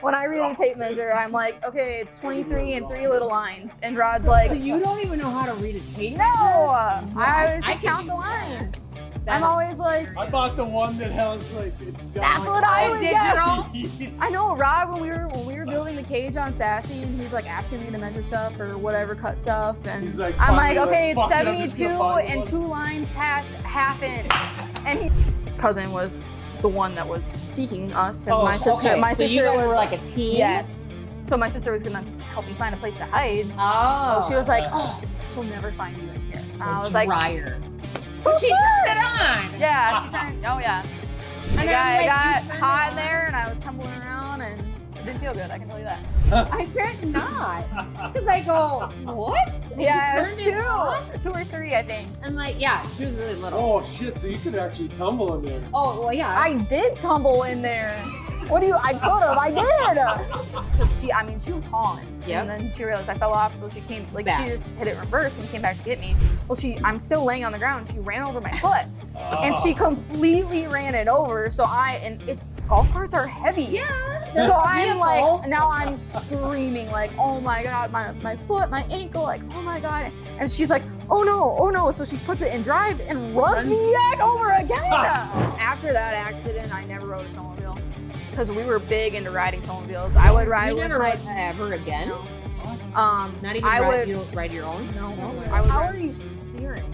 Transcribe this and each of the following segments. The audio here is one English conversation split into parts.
When I read a tape measure, I'm like, okay, it's 23 and 3 little lines. And Rod's like, so you don't even know how to read a tape measure? No, I always just count the lines. I'm always like, I bought the one that has like it's got that's like what I all would digital. guess. I know Rod when we were building the cage on Sassy, and he's like asking me to measure stuff or whatever, cut stuff, and He's like, I'm like, okay, fuck it's it, I'm just 72 gonna buy and one. 2 lines past ½ inch, and his cousin was the one that was seeking us, and my sister, okay. my so sister you guys was were like a team. yes. So my sister was gonna help me find a place to hide. Oh. Well, she was like, oh, she'll never find you in here. And I was like, dryer. so She turned it on. Yeah, she turned. Oh yeah. And I I'm like, got you turned hot it in there, and I was tumbling around, and it didn't feel good. I can tell you that. I bet not. Because I go, what? Yeah, it You was turned it on? 2 or 3, I think. And like, yeah, she was really little. Oh shit! So you could actually tumble in there. Oh, well, yeah. I did tumble in there. What do you? I could have. I did. Cause she was hauling. Yep. And then she realized I fell off, so she came. Like Back. she just hit it reverse and came back to get me. Well, I'm still laying on the ground. And she ran over my foot, and she completely ran it over. So golf carts are heavy. yeah. So I'm like, now I'm screaming like, oh my God, my foot, my ankle, like, oh my God. And she's like, oh no. So she puts it in drive and runs me back over again. After that accident, I never rode a snowmobile because we were big into riding snowmobiles. I would ride You with never my, rode ever again? No. Not even you don't ride your own? No. I would How ride- are you steering?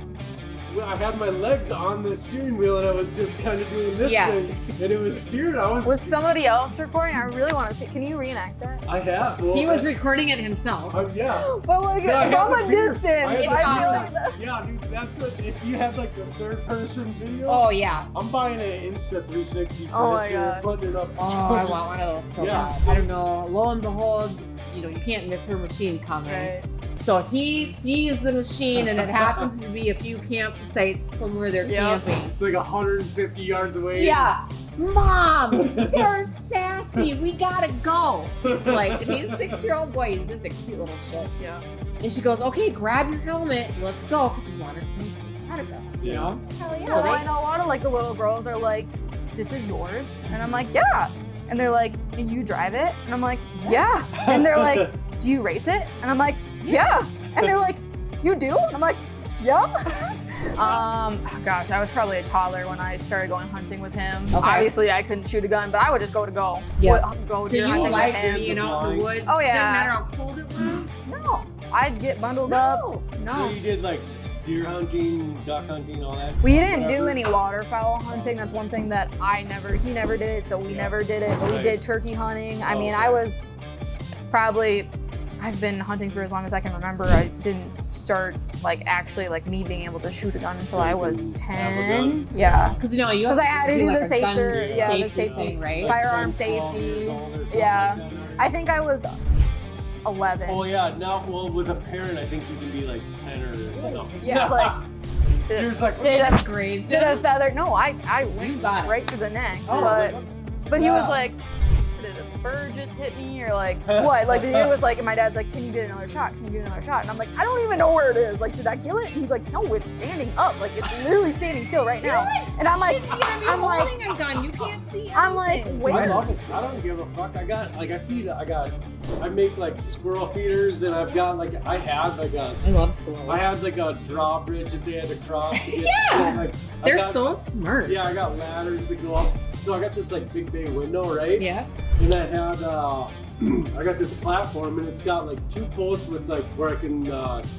Well, I had my legs on the steering wheel and I was just kind of doing this Yes. thing, and it was steering. Was somebody else recording? I really want to see. Can you reenact that? I have. Well, He was recording it himself. yeah. But like So I had from the a beer. distance, I had I the feel beer. like that. Yeah, dude, that's what. If you had like the third-person video, Oh, yeah. I'm buying an Insta 360 for Oh this my year, God. putting it up. Oh, I want one of those so Yeah, bad. so- I don't know. Lo and behold, you can't miss her machine coming. Right. So he sees the machine, and it happens to be a few campsites from where they're Yep. camping. It's like 150 yards away. Yeah. Mom, they're sassy. We gotta go. He's like, and he's a 6-year-old boy. He's just a cute little shit. Yeah. And she goes, okay, grab your helmet. Let's go. Because he wanted her to see how to go. You Yeah. know? Hell yeah. So they- I know a lot of like the little girls are like, this is yours. And I'm like, yeah. And they're like, and you drive it? And I'm like, yeah. And they're like, do you race it? And I'm like, yeah. And they're like, you do? And I'm like, yep. Gosh, I was probably a toddler when I started going hunting with him. Okay. Obviously, I couldn't shoot a gun, but I would just go to go. Yeah. Go So deer you hunting liked with him. being out in the woods? Oh, yeah. Didn't matter how cold it was? No, I'd get bundled up. So No. you did like deer hunting, duck hunting, all that? We didn't do Whatever? any waterfowl hunting. That's one thing that he never did it, so we never did it. But we Right. did turkey hunting. I Oh, mean, okay. I've been hunting for as long as I can remember. I didn't start like actually like me being able to shoot a gun until I was Have a 10. gun? Yeah. Because you have Because I had to do like the a gun safety, the safety safety thing, right? Like firearm 10, 12 safety. years old or something Yeah. like that, right? I think I was 11. Oh yeah, now well with a parent, I think you can be like 10 or something. Yeah, it's like You're just like, did a, Grazed did it. a feather. No, I You went got it. right through the neck. Oh, But he was Yeah. like, did a bird just hit me or like what? Like the dude was like, and my dad's like, can you get another shot? Can you get another shot? And I'm like, I don't even know where it is. Like, did I kill it? And he's like, no, it's standing up. Like it's literally standing still right now. And I'm like, I'm like, holding a gun. You can't see I'm like, anything. I where? love it. I don't give a fuck. I make like squirrel feeders, and I've got like I had love squirrels. a drawbridge that they had to cross. To get, Yeah. so, like, They're so smart. Yeah, I got ladders that go up. So I got this like big bay window, right? Yeah. And I had I got this platform, and it's got like 2 posts with like where I can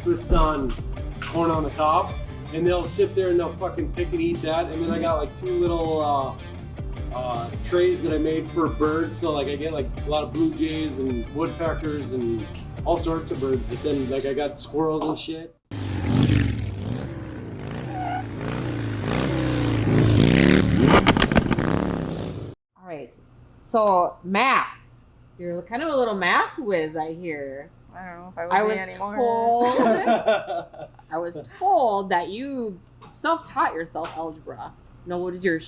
twist on corn on the top, and they'll sit there and they'll fucking pick and eat that. And then I got like 2 little trays that I made for birds. So like I get like a lot of blue jays and woodpeckers and all sorts of birds. But then like I got squirrels and shit. All right. So math. You're kind of a little math whiz, I hear. I don't know if I would I be was anymore. told. I was told that you self-taught yourself algebra. No, was your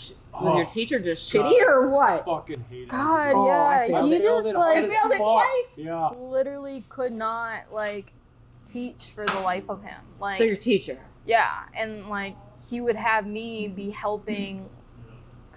teacher just God. shitty or what? Fucking hate it. God, Oh, I yeah, failed he it. just like hard as failed it fuck. twice. Yeah. literally could not like teach for the life of him. Like, So your teacher. yeah, and like he would have me be helping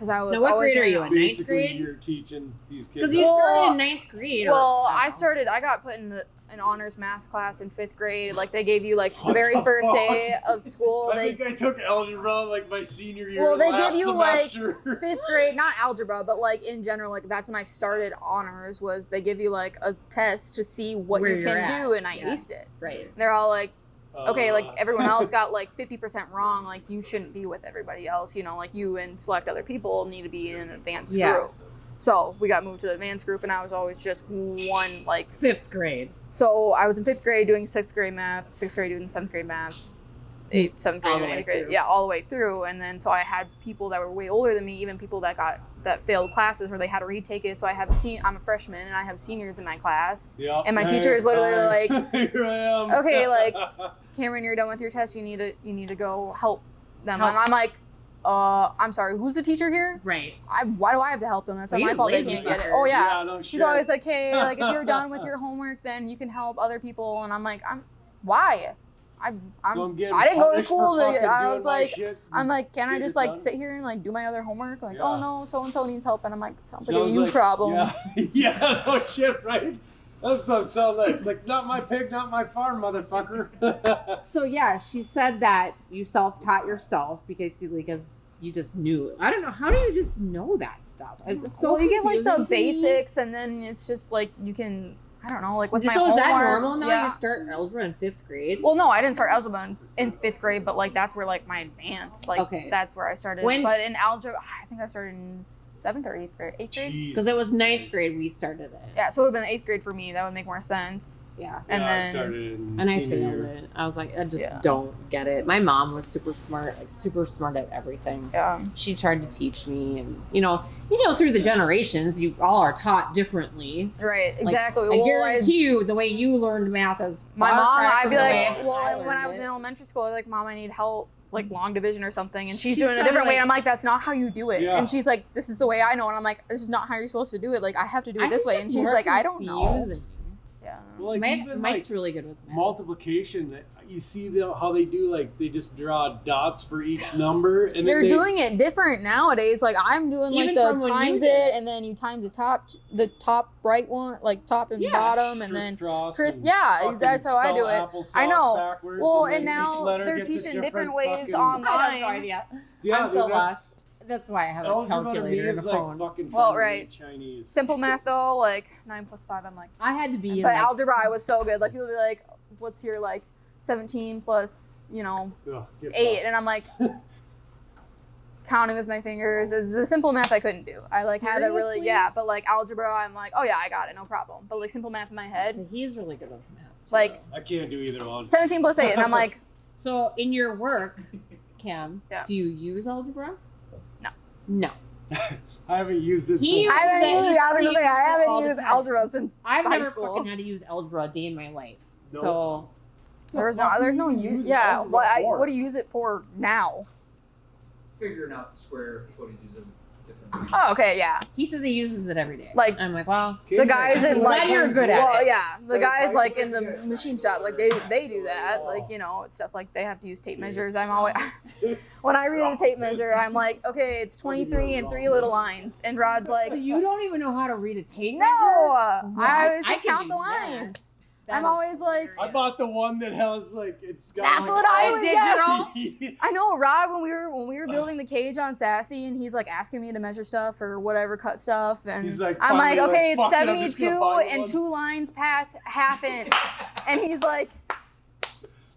because I was Now, what always grade are you in? Ninth Basically, grade? you're teaching these kids. Because you Well, started in ninth grade. Well, I I got put in an honors math class in 5th grade. Like they gave you like the What very the first fuck? day of school. I think I took algebra like my senior year. Well, they last give you, semester. 5th grade, not algebra, but like in general, like that's when I started honors. Was they give you like a test to see what Where you you're can at. do, and I Yeah. aced it. Right. They're all like, okay, like Uh, everyone else got like 50% wrong. Like you shouldn't be with everybody else. You know, like you and select other people need to be in an advanced Yeah. group. So we got moved to the advanced group, and I was always just one like. 5th grade. So I was in 5th grade doing 6th grade math, 6th grade doing 7th grade math, 7th grade All the doing way 8th grade. through. Yeah, all the way through. And then so I had people that were way older than me, even people that failed classes where they had to retake it. So I'm a freshman and I have seniors in my class. Yeah. And my teacher is literally like, here I am. okay, like, Cameron, you're done with your test. You need to go help them. Help. And I'm like, I'm sorry, who's the teacher here? Right. Why do I have to help them? That's Are not my you fault. They lazy can't get it. fucker? Oh yeah. No She's shit. always like, hey, like if you're done with your homework, then you can help other people. And I'm like, why? So I'm getting I didn't go to punished school. for fucking I doing was my like, shit. I'm like, can I Get just it like done. sit here and like do my other homework? Like, Yeah. oh no, so and so needs help, and I'm like, sounds like a Sounds you problem. Yeah, yeah, no shit, right? That sounds so nice. It's like, not my pig, not my farm, motherfucker. So yeah, she said that you self-taught yourself because you just knew. I don't know. How do you just know that stuff? It's so well, you get like the confusing to me. basics, and then it's just like you can, I don't know, like with my So homework. is that normal now? Yeah. You start algebra in 5th grade? Well, no, I didn't start algebra in 5th grade, but like that's where like my advanced, like Okay. that's where I started. When- But in algebra, I think I started in 7th or 8th grade. 8th grade. Because it was 9th grade we started it. Yeah, so it would have been 8th grade for me. That would make more sense. Yeah. And I then started in And I senior failed year. it. I was like, I just Yeah. don't get it. My mom was super smart at everything. yeah. She tried to teach me, and you know, through the generations, you all are taught differently. Right, Like, exactly. I Well, guarantee you, the way you learned math is my far mom, cry I'd from be the like, way well, when I learned was in it. elementary school, I'd be like, Mom, I need help, like long division or something. And she's She's doing it a probably different way. like- And I'm like, that's not how you do it. Yeah. And she's like, this is the way I know. And I'm like, this is not how you're supposed to do it. Like, I have to do it I this think way. And it's she's more like, I don't know. confusing. Yeah. Well, like, even, Mike's like, really good with math. multiplication, you see how they do, like, they just draw dots for each number. And They're then doing it different nowadays. Like I'm doing Even like from the when you times did. it, and then you times the top right one, like top and Yeah. bottom, and then crisscross Chris. and Yeah, fucking that's how I spell do it. applesauce I know. backwards, Well, then and each now letter they're gets a teaching different fucking- ways online. I have no idea. Yeah, I'm so dude, lost. That's why I have a algebra to me calculator in is the like phone. fucking Well, trying to right. read Chinese. Simple math though, like 9 plus 5, I'm like. I had to be in But like, algebra, I was so good. Like people would be like, "What's your like 17 plus, Ugh, get 8?" fucked. And I'm like, counting with my fingers. It's the simple math I couldn't do. I like had to really, Seriously? yeah. But like algebra, I'm like, oh yeah, I got it, no problem. But like simple math in my head, so he's really good with math. Too. like I can't do either one. 17 plus 8, and I'm like, So in your work, Cam, Yeah. do you use algebra? No. No. I haven't used it He- since. I haven't He used, I was gonna uses say, I it all haven't the used time. algebra since I've high never school. fucking had to use algebra a day in my life. Nope. So There's What no do you use. use Yeah, algebra for? what do you use it for now? Figuring out square footages of different. Oh, okay, yeah. he says he uses it every day. Like- I'm like, well, The guys in like, Glad you're good at well, it. yeah, the But guys I- like in the machine shop, like they do that, like you know, it's stuff like they have to use tape measures. I'm always when I read a tape measure, I'm like, okay, it's 23 and 3 little lines, and Rod's like, so you don't even know how to read a tape no, measure? I always I just can count do the that. lines. That I'm is always like, I bought the one that has like it's got That's like, what I all would digital. I know Rod when we were building the cage on Sassy, and he's like asking me to measure stuff or whatever, cut stuff, and He's like, I'm like, finally, okay, it's fuck it, I'm just 72 gonna buy and one. 2 lines past half inch, and he's like,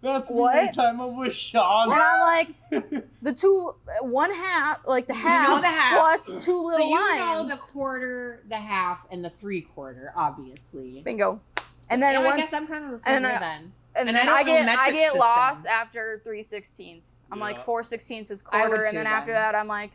That's What? the only time I'm with Sean. and I'm like, the 1 half, like the You half, know the half. plus 2 So little you lines. know the quarter, the half, and the 3/4, obviously. Bingo. And then yeah, I once, guess I'm kind of the same and, way then. and and then I I don't know get metric systems. lost after 3/16. I'm like Yeah. 4/16 is I would quarter, and too then after then. that I'm like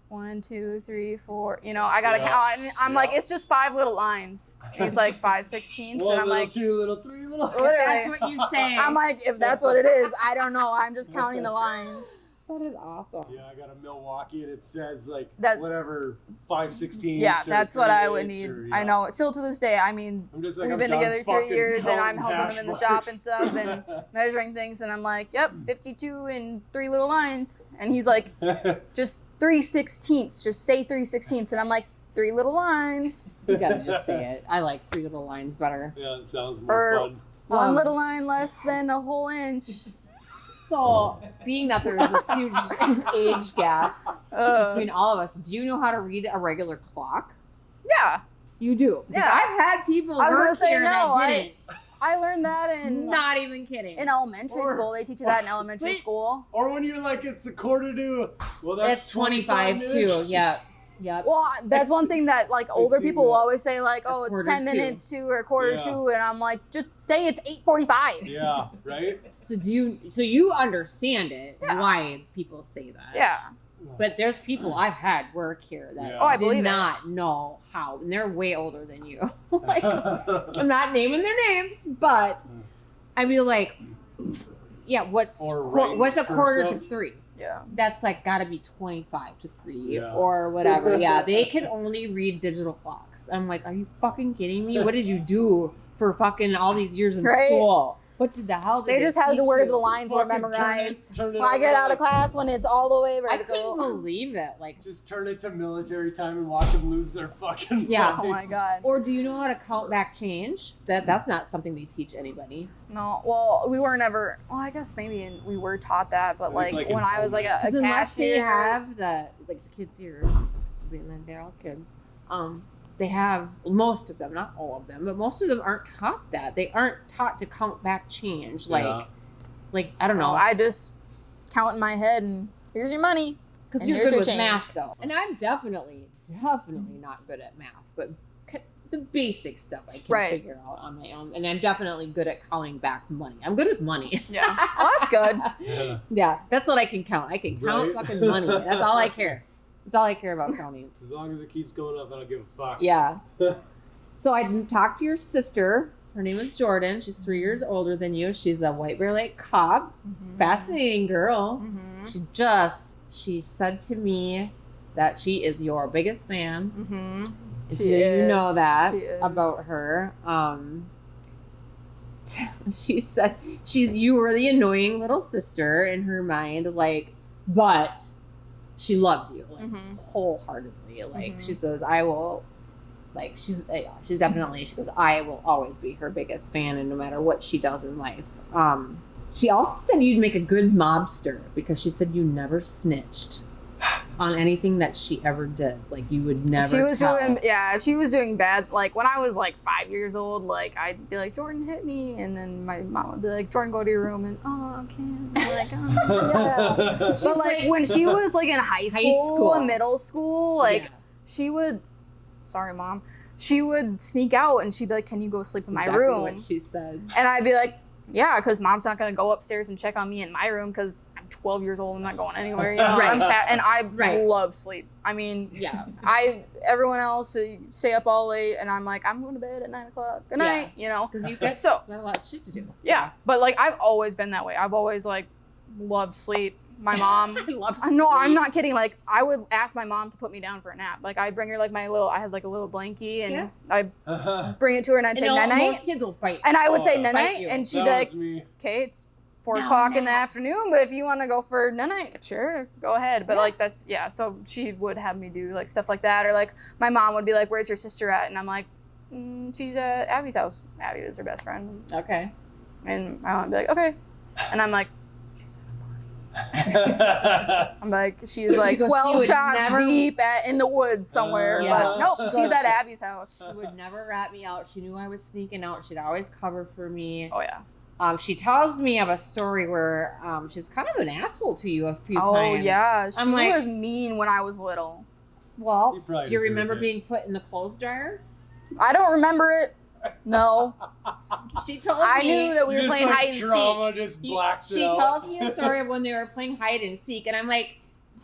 1, 2, 3, 4. You know, I gotta Yeah. count. And I'm like, Yeah. it's just 5 little lines. And he's like 5/16, One and I'm little, like, 2 little, 3 little. literally. That's what you say. I'm like, if that's what it is, I don't know. I'm just counting the lines. That is awesome. Yeah, I got a Milwaukee, and it says like That- whatever 5/16. Yeah, that's what I would need. I know. Still to this day, I mean, I'm just like, we've I'm been done together 3 fucking years, and I'm counting helping him in the shop hash and stuff, and measuring things, and I'm like, yep, 52 and 3 little lines, and he's like, just 3/16, just say 3/16, and I'm like, 3 little lines, You gotta just say it. I like 3 little lines better. Yeah, it sounds more fun. 1 little line less than a whole inch. So, being that there's this huge age gap between all of us, do you know how to read a regular clock? Yeah, You do. Because Yeah. I've had people I was gonna work say here no, that didn't. I learned that in Not even kidding. elementary Or- school. They teach you that in elementary Wait. school. Or when you're like, it's a quarter to. Well, that's It's 25 minutes. too. Yep. Yep. Well, that's one thing that like older see people will that. always say, like, oh, it's quarter 10 to. minutes to or quarter Yeah. to, and I'm like, just say it's 8:45. Yeah, right? So you understand it Yeah. why people say that. Yeah. But there's people I've had work here that Yeah. Oh, I did believe it. not know how, and they're way older than you. Like, I'm not naming their names, but I mean, like, yeah, what's Or what's a right quarter to cursive. 3? Yeah. That's like got to be 25 to 3 Yeah. or whatever. Yeah, they can only read digital clocks. I'm like, are you fucking kidding me? What did you do for fucking all these years in Right. school? What the hell did They just had to teach where you? the lines were Fucking memorized. turn it When I get over, out of like, class when it's all the way I couldn't vertical. believe it. Like, Just turn it to military time and watch them lose their fucking Yeah. Oh mind. my god. or do you know how to count back change? That's not something they teach anybody. No. Well, we were never. Well, I guess maybe we were taught that, but I think, like like, when in I was like a Because unless they cashier. have the kids here, they're all kids. They have most of them, not all of them, but most of them aren't taught that. They aren't taught to count back change. Yeah. Like I don't know. I just count in my head and here's your money. Because And you're here's good your with change. math, though. And I'm definitely not good at math, but the basic stuff I can Right. figure out on my own. And I'm definitely good at counting back money. I'm good with money. Yeah. Oh, that's good. Yeah. Yeah, that's what I can count. I can count Right. fucking money. That's all I care. That's all I care about counting. As long as it keeps going up, I don't give a fuck. Yeah. So I talked to your sister. Her name is Jordyn. She's 3 years older than you. She's a White Bear Lake cop. Fascinating girl. Mm-hmm. She said to me that she is your biggest fan. Mm-hmm. And She you know is. that She is. about her. She said you were the annoying little sister in her mind, like, but she loves you, like, Mhm. wholeheartedly. Like, Mhm. she says, I will, like, she's definitely, she goes, I will always be her biggest fan, and no matter what she does in life. She also said you'd make a good mobster because she said you never snitched on anything that she ever did. Like, you would never She was tell. doing, yeah, if she was doing bad, like when I was like 5 years old, like I'd be like, Jordyn hit me. And then my mom would be like, Jordyn, go to your room. And, oh, okay. And I'm like, oh, yeah. But She's like like- when she was like in high school and middle school, like Yeah. she would, sorry, mom, she would sneak out and she'd be like, can you go sleep in my Exactly room? what she said. And I'd be like, yeah, because mom's not going to go upstairs and check on me in my room because I'm 12 years old. I'm not going anywhere. You know? Right. I'm fat, and I Right. love sleep. I mean, Yeah. everyone else stay up all late, and I'm like, I'm going to bed at 9 o'clock. Good Yeah. night, you know? Because you got So, a lot of shit to do. yeah. But like, I've always been that way. I've always like loved sleep. My mom. I love No, I'm sleep. not kidding. Like, I would ask my mom to put me down for a nap. Like, I'd bring her like I had like a little blankie, and Yeah. I'd bring it to her, and I'd say night night. Most kids will fight. And I would say Oh, night fight night, you. and she'd be That like, was me. okay, it's 4 No o'clock in the naps. afternoon, but if you want to go for night, sure, go ahead. But Yeah. like that's so she would have me do like stuff like that, or like my mom would be like, "Where's your sister at?" And I'm like, "She's at Abby's house. Abby was her best friend." Okay. And my mom would be like, "Okay," and I'm like, "I'm like, she's like goes, 12 she would shots never- deep in the woods somewhere." Yeah. But nope, She she's goes- at Abby's house. She would never rat me out. She knew I was sneaking out. She'd always cover for me. Oh yeah. She tells me of a story where she's kind of an asshole to you a few Oh times. yeah, she I'm like- was mean when I was little. Well, You probably you deserved remember it. being put in the clothes dryer? I don't remember it. No. She told I me. knew that we were Just, playing like, hide and trauma seek. just blacks She it out. tells me a story of when they were playing hide and seek, and I'm like,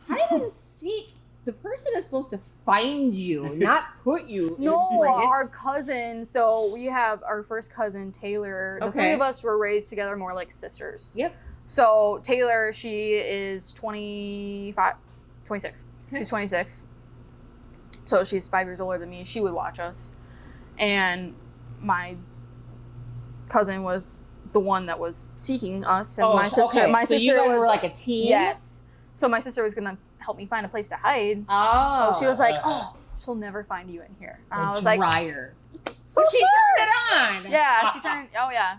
hide and seek? The person is supposed to find you, not put you No, in place. our cousin. So we have our first cousin, Taylor. The three Okay. of us were raised together more like sisters. Yep. So Taylor, she is 26. Okay. She's 26. So she's 5 years older than me. She would watch us. And my cousin was the one that was seeking us. And my sister, okay. my So sister you guys was were like a team? Yes. So my sister was gonna help me find a place to hide. Oh. She was like, "Oh, she'll never find you in here." And I was like, dryer. "So she smart." turned it on. Yeah, she turned. Oh yeah.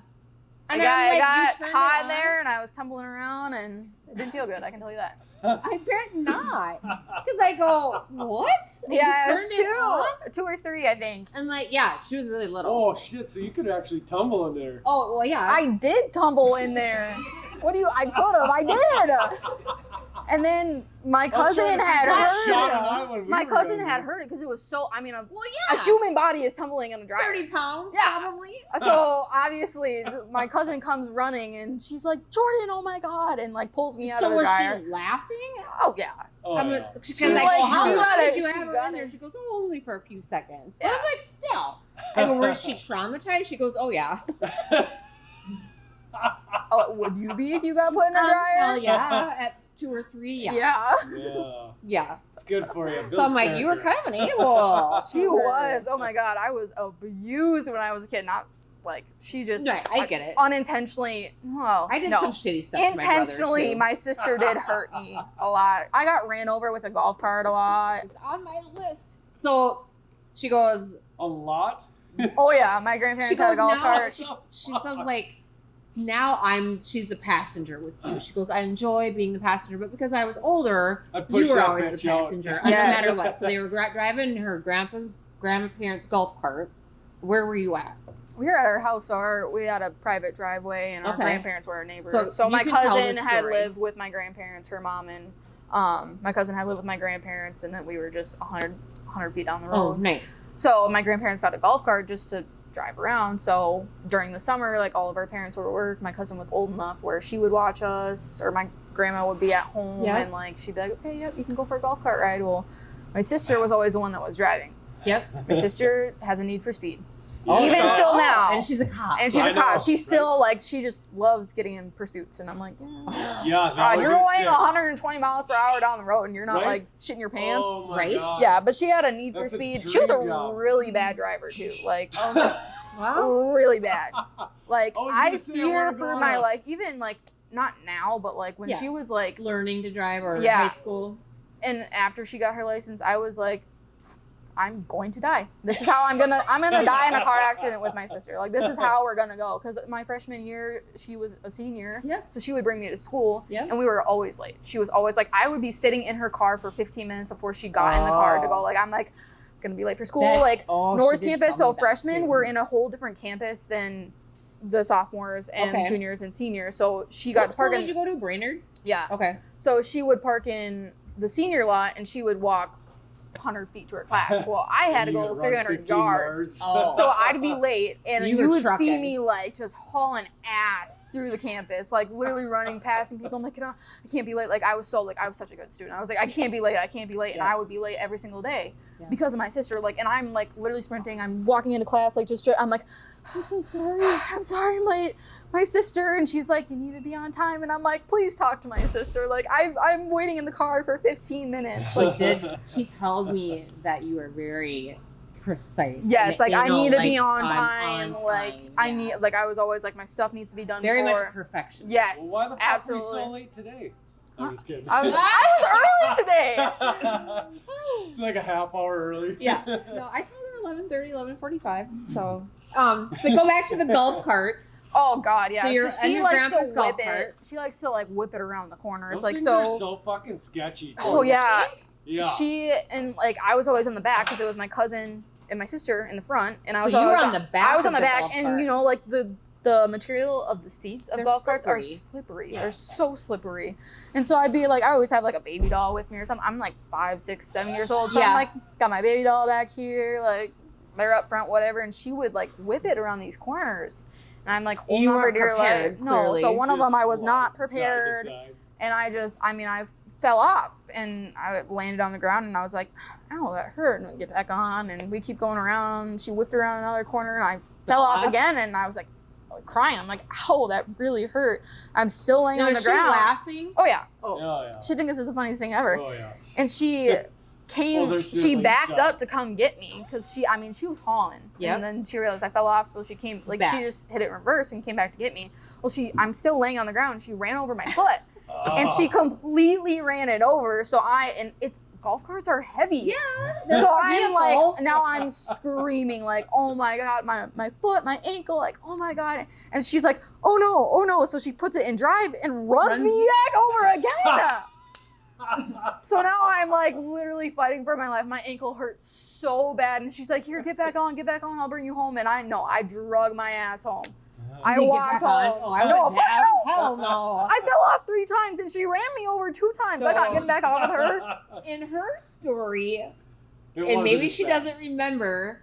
And I I'm like, got you turned hot it on? there, and I was tumbling around, and it didn't feel good. I can tell you that. I bet not. Because I go, what? And Yeah, you it was turned 2 or 3, I think. And like, yeah, she was really little. Oh shit! So you could actually tumble in there. Oh, well, yeah. I did tumble in there. What do you? I could have. I did. And then my cousin had heard it. My cousin had heard it because it was so. I mean, well, a yeah. human body is tumbling in a dryer. 30 pounds, Yeah. probably. So obviously, my cousin comes running and she's like, "Jordyn, oh my god!" and like pulls me out So of the was dryer. she laughing? Oh yeah. Oh, I'm yeah. because She's I go, like, how she long got did it, you she have her got in there? it. She goes, oh, only for a few seconds. But Yeah. I'm like, still. I go, was she traumatized? She goes, oh, yeah. Oh, would you be if you got put in a dryer? Hell yeah. At 2 or 3, yeah. Yeah. Yeah. It's good for you. So I'm like, you were kind of an evil. She was. Oh my god, I was abused when I was a kid. Not like she just. Right, I get it. Unintentionally. Well, I did no. some shitty stuff to Intentionally, my my sister did hurt me a lot. I got ran over with a golf cart a lot. It's on my list. So she goes, A lot. Oh yeah, my she grandparents had a goes, golf now, cart. she says, like, now she's the passenger with you. She goes, I enjoy being the passenger, but because I was older, I'd push you were that always the bitch out. passenger, Yes. no matter what. So they were driving her grandparents' golf cart. Where were you at? We were at our house, we had a private driveway, and our Okay. grandparents were our neighbors. So So you my can tell cousin the had story. lived with my grandparents, her mom, and my cousin had lived with my grandparents, and then we were just 100 feet down the road. Oh, nice. So my grandparents got a golf cart just to drive around. So during the summer, like all of our parents were at work. My cousin was old enough where she would watch us, or my grandma would be at home, Yeah. and like she'd be like, "Okay, yep, you can go for a golf cart ride." Well, my sister was always the one that was driving. Yep. My sister has a need for speed. Oh, Even so- still now. And she's a cop. And she's I a cop. know, She's still like, she just loves getting in pursuits. And I'm like, yeah. Yeah. that God, would you're be going sick. 120 miles per hour down the road and you're not Right? like shitting your pants. Oh my Right? God. Yeah, but she had a need That's for a speed. She was a dream job. really bad driver too. Like, Wow. really bad. Like, I was I gonna say, I fear wanna for go my on. life. Even like, not now, but like when Yeah. she was like, Learning to drive or Yeah. high school. and after she got her license, I was like, I'm going to die. This is how I'm gonna die in a car accident with my sister. Like, this is how we're gonna go. Because my freshman year, she was a senior. Yeah. So she would bring me to school. Yeah. And we were always late. She was always like, I would be sitting in her car for 15 minutes before she got in the car to go. Like, I'm like, gonna be late for school. North Campus. So freshmen were in a whole different campus than the sophomores and Okay. juniors and seniors. So she got What to school park did you go to? Brainerd? Yeah. Okay. So she would park in the senior lot and she would walk 100 feet to her class. Well, I had to You go gotta run 300 15 yards. Oh. So I'd be late, and So you you were would see trucking. me like just hauling ass through the campus, like literally running, passing people. I'm like, I can't be late. Like I was such a good student. I was like, I can't be late. And Yeah. I would be late every single day Yeah. because of my sister. Like, and I'm like literally sprinting. I'm walking into class, like I'm like, I'm so sorry. I'm sorry, I'm late. My sister, and she's like, you need to be on time. And I'm like, please talk to my sister. Like I'm waiting in the car for 15 minutes. So he told me that you were very precise. Yes, like I need to be on I'm time. Like I yeah. need, like I was always like my stuff needs to be done. very before. much perfection. Yes, Well, why the fuck absolutely. are we so late today? I'm just kidding. I was early today. It's like a half hour early. Yeah. No, I told her 11:30, 11:45. So, but go back to the golf carts. Oh God, yeah. So you're she in your likes to grandpa's golf whip it. cart. She likes to like whip it around the corners, Those like things are so. so fucking sketchy. Oh yeah. Yeah. She and like I was always in the back because it was my cousin and my sister in the front, and I So was you were always on the back I was of on the the back, golf and cart. you know, like the material of the seats of They're golf carts are slippery. slippery. Yeah. They're so slippery, and so I'd be like, I always have like a baby doll with me or something. I'm like 5, 6, 7 years old, so Yeah. I'm like got my baby doll back here, like they're up front, whatever, and she would like whip it around these corners, and I'm like holding You on for weren't dear prepared, life. No, so clearly. one of them I was not Slide side to prepared. side. And I fell off and I landed on the ground and I was like, ow, that hurt. And we get back on and we keep going around. She whipped around another corner and I fell off again and I was like, crying. I'm like, ow, that really hurt. I'm still laying on the Is she ground. laughing? Oh yeah. Oh. Oh, yeah. She thinks this is the funniest thing ever. Oh, yeah. And she came, their she siblings backed suck. up to come get me because she was falling. Yep. And then she realized I fell off, so she came, like, Back. she just hit it in reverse and came back to get me. Well, I'm still laying on the ground, and she ran over my foot. And she completely ran it over. So golf carts are heavy. Yeah. So I'm like, now I'm screaming like, oh my God, my foot, my ankle, like, oh my God. And she's like, oh no. So she puts it in drive and runs me back over again. So now I'm like literally fighting for my life. My ankle hurts so bad. And she's like, here, get back on. I'll bring you home. And I drug my ass home. I walked home. Oh, I would have. Hell no. I fell off 3 times and she ran me over 2 times. I'm not getting back on with her. In her story, It and wasn't maybe as she bad. doesn't remember,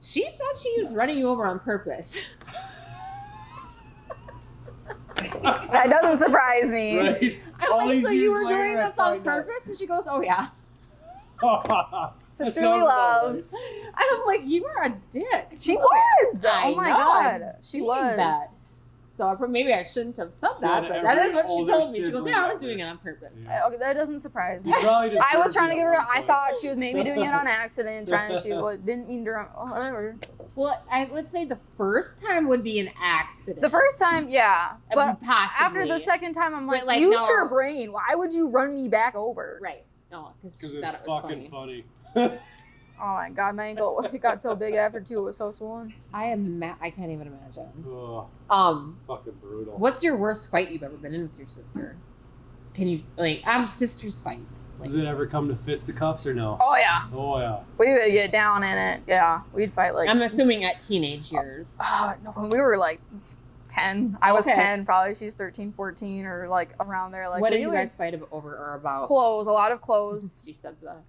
she said she was running you over on purpose. That doesn't surprise me. Right? I'm All like, these so you years were later, doing I this on find out. purpose? And she goes, oh yeah. That Sisterly sounds about love. right. And I'm like, you are a dick. She Okay. was. I Oh my know, God. I've She seen was. that. So maybe I shouldn't have said Said that, but that every is what she older told me. She goes, sibling yeah, I was ever. doing it on purpose. Yeah. Okay, that doesn't surprise me. You probably just I was heard trying to me give at her. one I point. thought she was maybe doing it on accident, didn't mean to. Whatever. Well, I would say the first time would be an accident. The first time, yeah, but possibly. after the second time, I'm like, But, like, use no. your brain. Why would you run me back over? Right. No, because Because she it's thought it was fucking funny. funny. Oh my God, my ankle it got so big after 2. It was so swollen. I can't even imagine. Oh, fucking brutal. What's your worst fight you've ever been in with your sister? Can you our sisters fight? Like, Does it ever come to fisticuffs or no? Oh yeah, Oh, yeah. we would get down in it. Yeah, we'd fight like. I'm assuming at teenage years. No, when we were like 10. I was Okay. 10, probably. She's 13, 14, or like around there. Like, what did we you would- guys fight over or about? Clothes, a lot of clothes. She said that.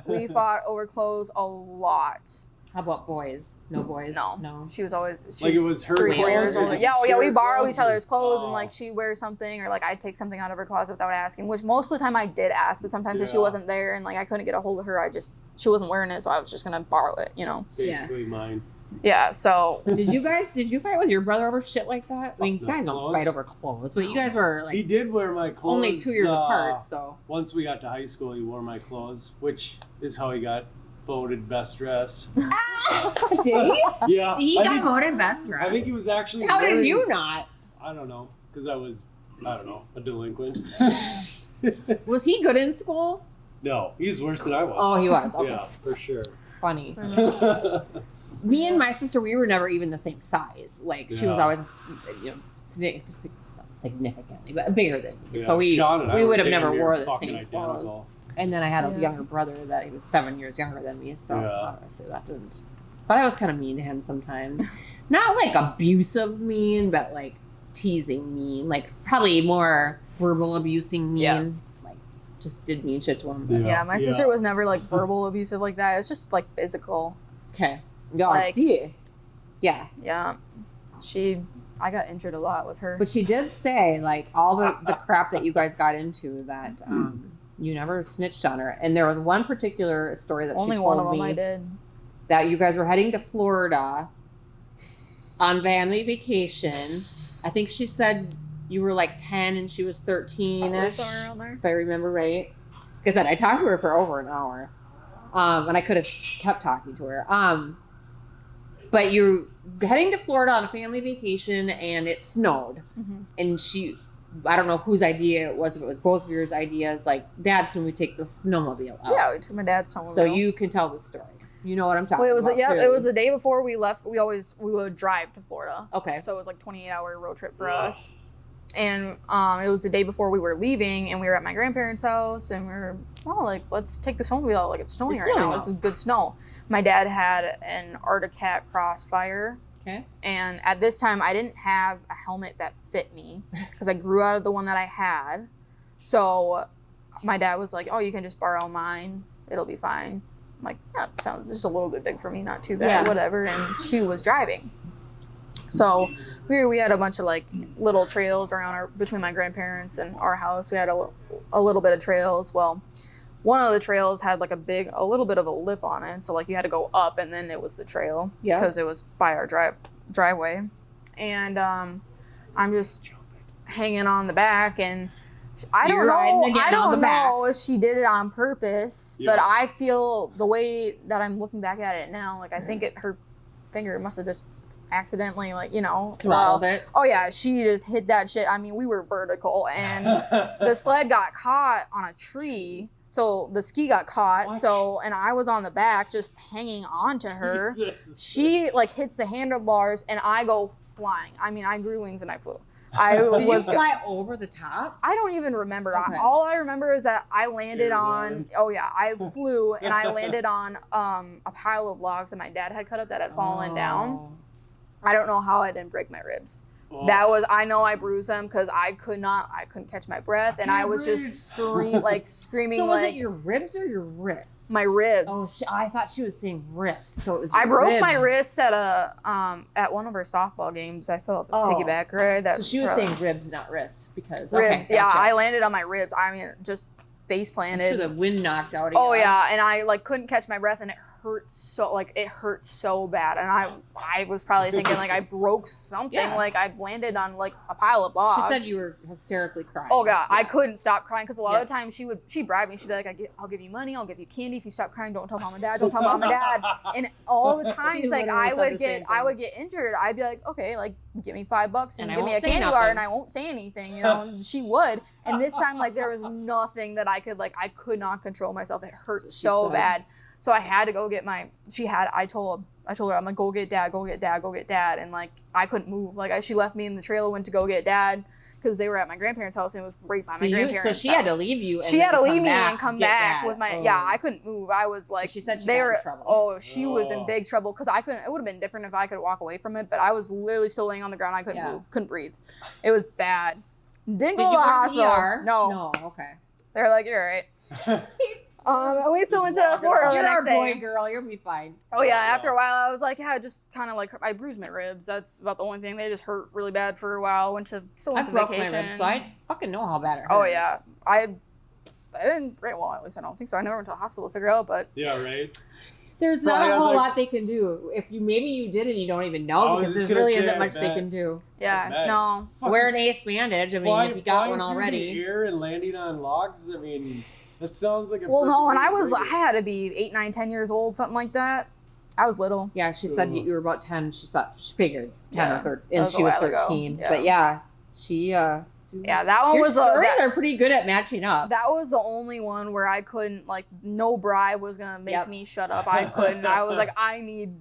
We fought over clothes a lot. How about boys? No boys? No. No. She was always Like it was her 3, 4 years clothes or older. did Yeah, you we share borrow clothes each other's or- clothes, and Oh. like she wears something, or like I take something out of her closet without asking. Which most of the time I did ask, but sometimes if she Yeah. wasn't there and like I couldn't get a hold of her, she wasn't wearing it, so I was just gonna borrow it, Basically mine. Yeah. So Did you fight with your brother over shit like that? I mean, Fuck you no. guys don't Clothes? fight over clothes, but you guys were He like did wear my clothes. only 2 years apart, so. Once we got to high school, he wore my clothes, which is how he got voted best dressed. Did he? Yeah. He I got think- voted best dressed. I think he was actually. How did wearing- you not? I don't know, because I was, a delinquent. Was he good in school? No, he's worse than I was. Oh, he was. Okay. Yeah, for sure. Funny. Me and my sister, we were never even the same size. Like she was Yeah. always, significantly, but bigger than me. So Sean and I we were would have damn never near wore the fucking same identical. clothes. And then I had a Yeah. younger brother that he was 7 years younger than me. So Yeah. obviously that didn't. But I was kind of mean to him sometimes. Not like abusive mean, but like teasing mean. Like probably more verbal abusing mean. Yeah. Like just did mean shit to him. yeah, my sister was never like verbal abusive like that. It was just like physical. Okay. Yeah, I Like- see. Yeah. Yeah. I got injured a lot with her. But she did say, like, all the crap that you guys got into that you never snitched on her. And there was one particular story that Only she one told of them me I did. that you guys were heading to Florida on family vacation. I think she said you were like 10 and she was 13-ish, Somewhere around there. if I remember right. Because I talked to her for over an hour. And I could have kept talking to her. But you're heading to Florida on a family vacation and it snowed. Mhm. And I don't know whose idea it was, if it was both of yours ideas, like, Dad, can we take the snowmobile out? Yeah, we took my dad's snowmobile. So you can tell the story. You know what I'm talking Well, it was about. it clearly. was the day before we left. We would drive to Florida. Okay. So it was like 28-hour road trip for us. And it was the day before we were leaving, and we were at my grandparents' house, and we were, let's take the snowmobile out. Like, it's snowing It's right snowing now. out. This is good snow. My dad had an Arctic Cat Crossfire, Okay. and at this time, I didn't have a helmet that fit me because I grew out of the one that I had. So my dad was like, "Oh, you can just borrow mine. It'll be fine." I'm like, "Yeah, sounds just a little bit big for me, not too bad, Yeah. whatever." And she was driving. So we had a bunch of like little trails around between my grandparents and our house. We had a little bit of trails. Well, one of the trails had like a little bit of a lip on it. So like you had to go up and then it was the trail Yeah. because it was by our driveway. and I'm just hanging on the back, and I You're don't riding know. again I on don't the back. know if she did it on purpose, Yeah. but I feel the way that I'm looking back at it now, like I think her finger must have just accidentally, like, you know, Throttled it. Oh yeah, she just hit that shit. I mean, we were vertical, and the sled got caught on a tree. So the ski got caught. What? So, and I was on the back just hanging on to her. Jesus. She like hits the handlebars, and I go flying. I mean, I grew wings and I flew. I Did you was. fly over the top? I don't even remember. Okay. All I remember is that I landed on. Airborne. Oh yeah, I flew and I landed on a pile of logs that my dad had cut up that had fallen down. I don't know how I didn't break my ribs. Oh. That was, I know I bruised them because I couldn't catch my breath, and I was just screaming So was like it your ribs or your wrists? my ribs. Oh, I thought she was saying wrist. So it was. I your broke my ribs. wrist at one of our softball games. I fell off the Oh. piggyback right. That So she was saying ribs, not wrists, because ribs. Okay, Yeah, gotcha. I landed on my ribs. I mean, just face I'm planted. sure the wind knocked out of you. Oh yeah, and I like couldn't catch my breath, and it hurt so bad, and I was probably thinking like I broke something, Yeah. like I landed on like a pile of logs. She said you were hysterically crying. Oh god, I Yeah. couldn't stop crying because a lot Yeah. of the time she'd bribe me. She'd be like, I'll give you money, I'll give you candy if you stop crying. Don't tell mom and dad. Don't tell mom and dad. And all the times like literally I said would the same I thing. would get injured. I'd be like, okay, like give me $5 and And I give me a won't say candy bar, nothing. and I won't say anything. You know, and she would. And this time like there was nothing that I could not control myself. It hurt So she so said- bad. So I had to go get I told her, I'm like, go get dad. And like, I couldn't move. Like she left me in the trailer, went to go get dad because they were at my grandparents' house and it was right by my grandparents' So she had to house. leave you. And She then had to leave me back and come get back dad. with my, Oh. yeah, I couldn't move. I was like, She said she they got in were, trouble. oh, she was in Oh. big trouble because I couldn't, it would have been different if I could walk away from it, but I was literally still laying on the ground. I couldn't Yeah. move, couldn't breathe. It was bad. Didn't Did go you to the go to the hospital. ER? No. No. Okay. They're like, you're all right. And we still went to Walking Florida around. the You're next a day. boy, girl. You'll be fine. Oh yeah, after a while I was like, yeah, just kind of like I bruised my ribs. That's about the only thing. They just hurt really bad for a while. I Went to broke vacation. my ribs, so I fucking know how bad it hurts. Oh yeah, I didn't. Well, at least I don't think so. I never went to the hospital to figure out, but Yeah, right. There's not Probably a has, whole like- lot they can do. If you maybe you did and you don't even I know was because just there gonna really say, isn't I much they bet. can do. yeah, bet. no. Wear an ace bandage. I mean, if you got one Flying through already. the air and landing on logs. I mean, that sounds like a. Well, no, perfect and way to break it. I had to be 8, 9, 10 years old, something like that. I was little. Yeah, she said you were about 10. She figured 10 Yeah, or 13, that and was a she was while ago. 13. Yeah. But yeah, she's Yeah, that one Your was stories that, are pretty good at matching up. that was the only one where I couldn't no bribe was gonna make Yep. me shut up. I couldn't. I was like, I need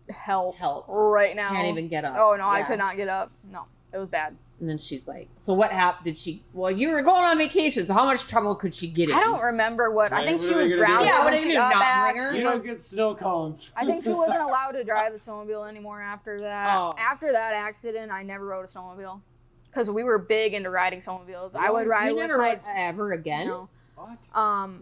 help Help. right now. Can't even get up. Oh no, I Yeah. could not get up. No, it was bad. And then she's like, so what happened? Well, you were going on vacation, so how much trouble could she get in? I don't remember what. I Right, think what she are we was gonna do? grounded Yeah, what when are she you got gonna do, not back. bring her? She You was don't get snow cones. I think she wasn't allowed to drive the snowmobile anymore after that. Oh. After that accident, I never rode a snowmobile because we were big into riding snowmobiles. I would ride You with never my rode ever again? no. What?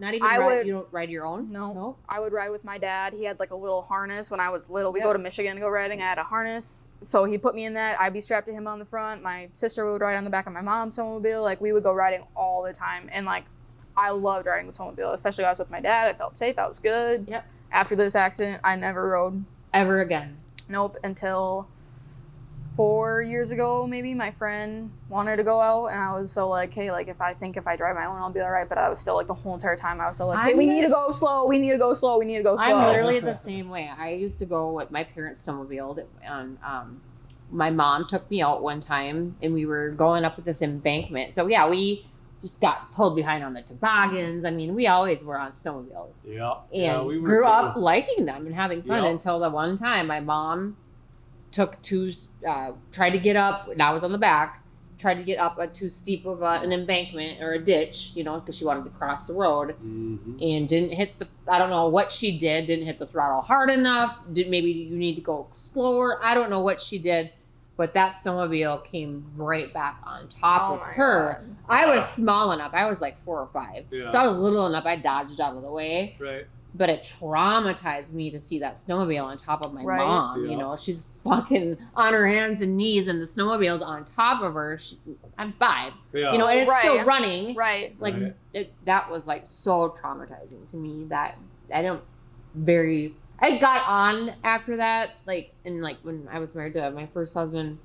Not even I ride, would you don't ride your own? no. I would ride with my dad. He had like a little harness when I was little. We Yep. go to Michigan to go riding. I had a harness, so he put me in that. I'd be strapped to him on the front. My sister would ride on the back of my mom's snowmobile. Like we would go riding all the time, and like I loved riding the snowmobile, especially when I was with my dad. I felt safe. I was good. Yep. After this accident, I never rode. Ever again? Nope, until 4 years ago, maybe my friend wanted to go out, and I was so like, hey, like if I drive my own, I'll be all right. But I was still like the whole entire time, I was still like, hey, I'm we need to this- go slow. We need to go slow. We need to go slow. I'm literally the same way. I used to go with my parents' snowmobile, and my mom took me out one time, and we were going up with this embankment. So yeah, we just got pulled behind on the toboggans. I mean, we always were on snowmobiles, Yeah. and yeah, we were grew too. up liking them and having fun Yeah. until the one time my mom took tried to get up, and I was on the back, tried to get up a too steep of an embankment or a ditch, because she wanted to cross the road, Mhm. and didn't hit I don't know what she didn't hit the throttle hard enough. Maybe you need to go slower. I don't know what she did, but that snowmobile came right back on top Oh of my her. God. I was small enough. I was like 4 or 5. Yeah. So I was little enough. I dodged out of the way. Right. But it traumatized me to see that snowmobile on top of my Right. mom. Yeah. She's fucking on her hands and knees, and the snowmobile's on top of her. I'm 5. Yeah. And it's Right. still running. Right. Like Right. that was like so traumatizing to me that I got on after that, when I was married to my first husband,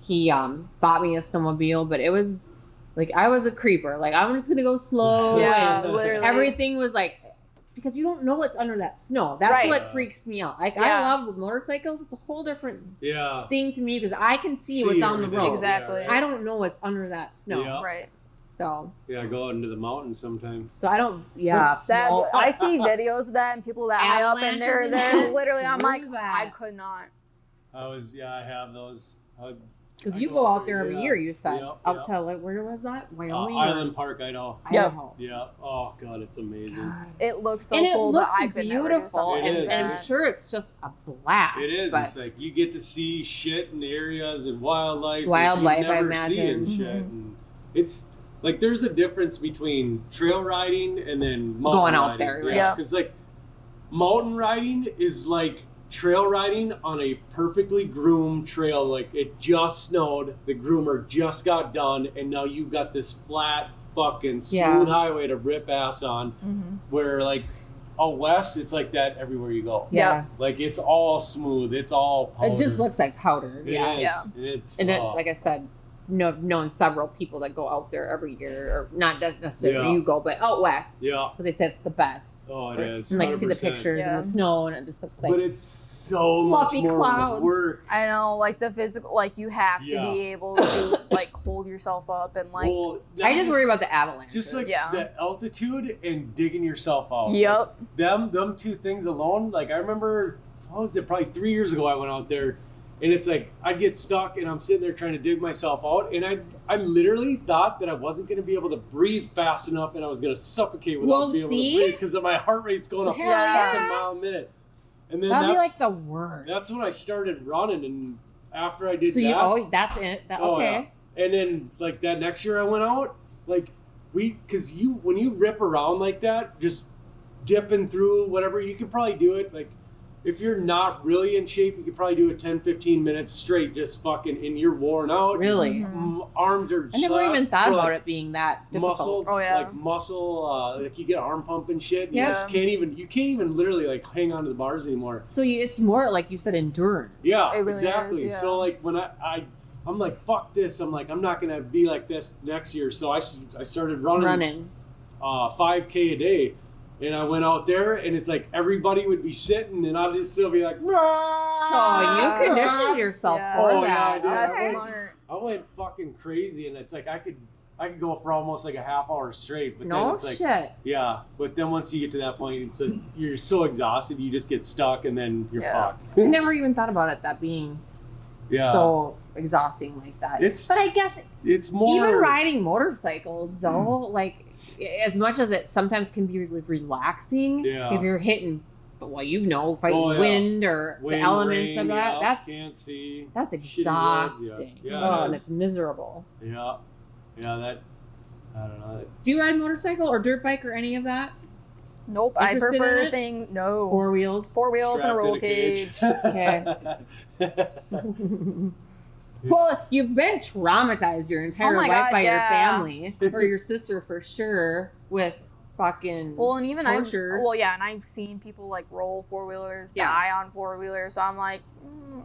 he bought me a snowmobile, but it was like I was a creeper. Like I'm just gonna go slow. Yeah, and literally. everything was like because you don't know what's under that snow. That's Right. what freaks me out. Like Yeah. I love motorcycles. It's a whole different Yeah. thing to me because I can see what's on the everything. road. Exactly. Yeah, I don't know what's under that snow. Yeah. Right. So Yeah, go out into the mountains sometime. I don't. Yeah. That no. I see videos of that and people that high up and Avalanches and they're shit. literally. I'm like, Screw that. I could not. I have those. Because I you go go out out there every yeah. year, you said. Yep, Out yep. to, like, where was that? Wyoming? or Island Park, Idaho. Idaho. Yeah. Oh god, it's amazing. God. It looks so And it cool, looks but I could never do beautiful, something It like is. and I'm that. sure it's just a blast. It is. But It's like you get to see shit in the areas and wildlife. Wildlife, that I you never see and imagine. shit. Mhm. And it's like there's a difference between trail riding and then mountain Going out riding. there, right? Yeah. Because like mountain riding is like trail riding on a perfectly groomed trail. Like it just snowed, the groomer just got done, and now you've got this flat fucking smooth Yeah. highway to rip ass on. Mhm. Where like out west, it's like that everywhere you go. yeah. Like it's all smooth. It's all powder. It just looks like powder. It yeah. is. Yeah. It's And it, like I said, known several people that go out there every year, or not necessarily Yeah. you go, but out west. yeah. Because they say it's the best. Oh, it is, And like see the 100%. pictures Yeah. and the snow, and it just looks like But it's so much fluffy more clouds. work. I know, like the physical, like you have to Yeah. be able to like hold yourself up and like. Well, I just worry about the avalanche. just like Yeah. the altitude and digging yourself out. Yep. Like, them two things alone. Like I remember, what was it? Probably 3 years ago, I went out there, and it's like I'd get stuck, and I'm sitting there trying to dig myself out, and I literally thought that I wasn't going to be able to breathe fast enough, and I was going to suffocate without Well, being able see? to breathe because my heart rate's going up Hell fucking yeah. mile a minute. And then That'd be that's like the worst. that's when I started running, and after I did So that, you that's it. That, Oh, okay. yeah. And then like that next year I went out, like because when you rip around like that, just dipping through whatever, you could probably do it. Like if you're not really in shape, you could probably do it 10-15 minutes straight, just fucking, and you're worn out. Really? Mhm. Arms are I never even thought about it being that difficult. muscle, Oh, yeah. like muscle, like you get arm pump and shit. You Yeah. just can't even literally like hang on to the bars anymore. So it's more like you said, endurance. Yeah, It really exactly. is, yeah. So like when I'm like, fuck this. I'm like, I'm not gonna be like this next year. So I started running 5K a day, and I went out there, and it's like everybody would be sitting, and I'd just still be like, So you conditioned yourself Yeah. for Oh, yeah, that. I did. That's Okay. smart. I went fucking crazy, and it's like I could go for almost like a half hour straight, but then No it's like, shit. yeah. But then once you get to that point, it's like, you're so exhausted, you just get stuck, and then you're Yeah. fucked. I never even thought about it that being Yeah, so exhausting like that. It's- but I guess it's more even riding motorcycles though, like as much as it sometimes can be really relaxing, Yeah. if you're hitting, fighting Oh, yeah. wind or the Wind, elements rain, of that, yeah, that's can't see. that's Shitty roads, exhausting. Yeah, Oh, it and is. it's miserable. Yeah, that I don't know. Do you ride motorcycle or dirt bike or any of that? Nope. I Interested in prefer it? thing. No. 4 wheels. 4 wheels and a Strapped in roll cage. Okay. Well, you've been traumatized your entire Oh my life God, by your yeah. family or your sister for sure with fucking Well, and even torture. and I've seen people like roll 4-wheelers, Yeah. die on 4-wheelers. So I'm like, no.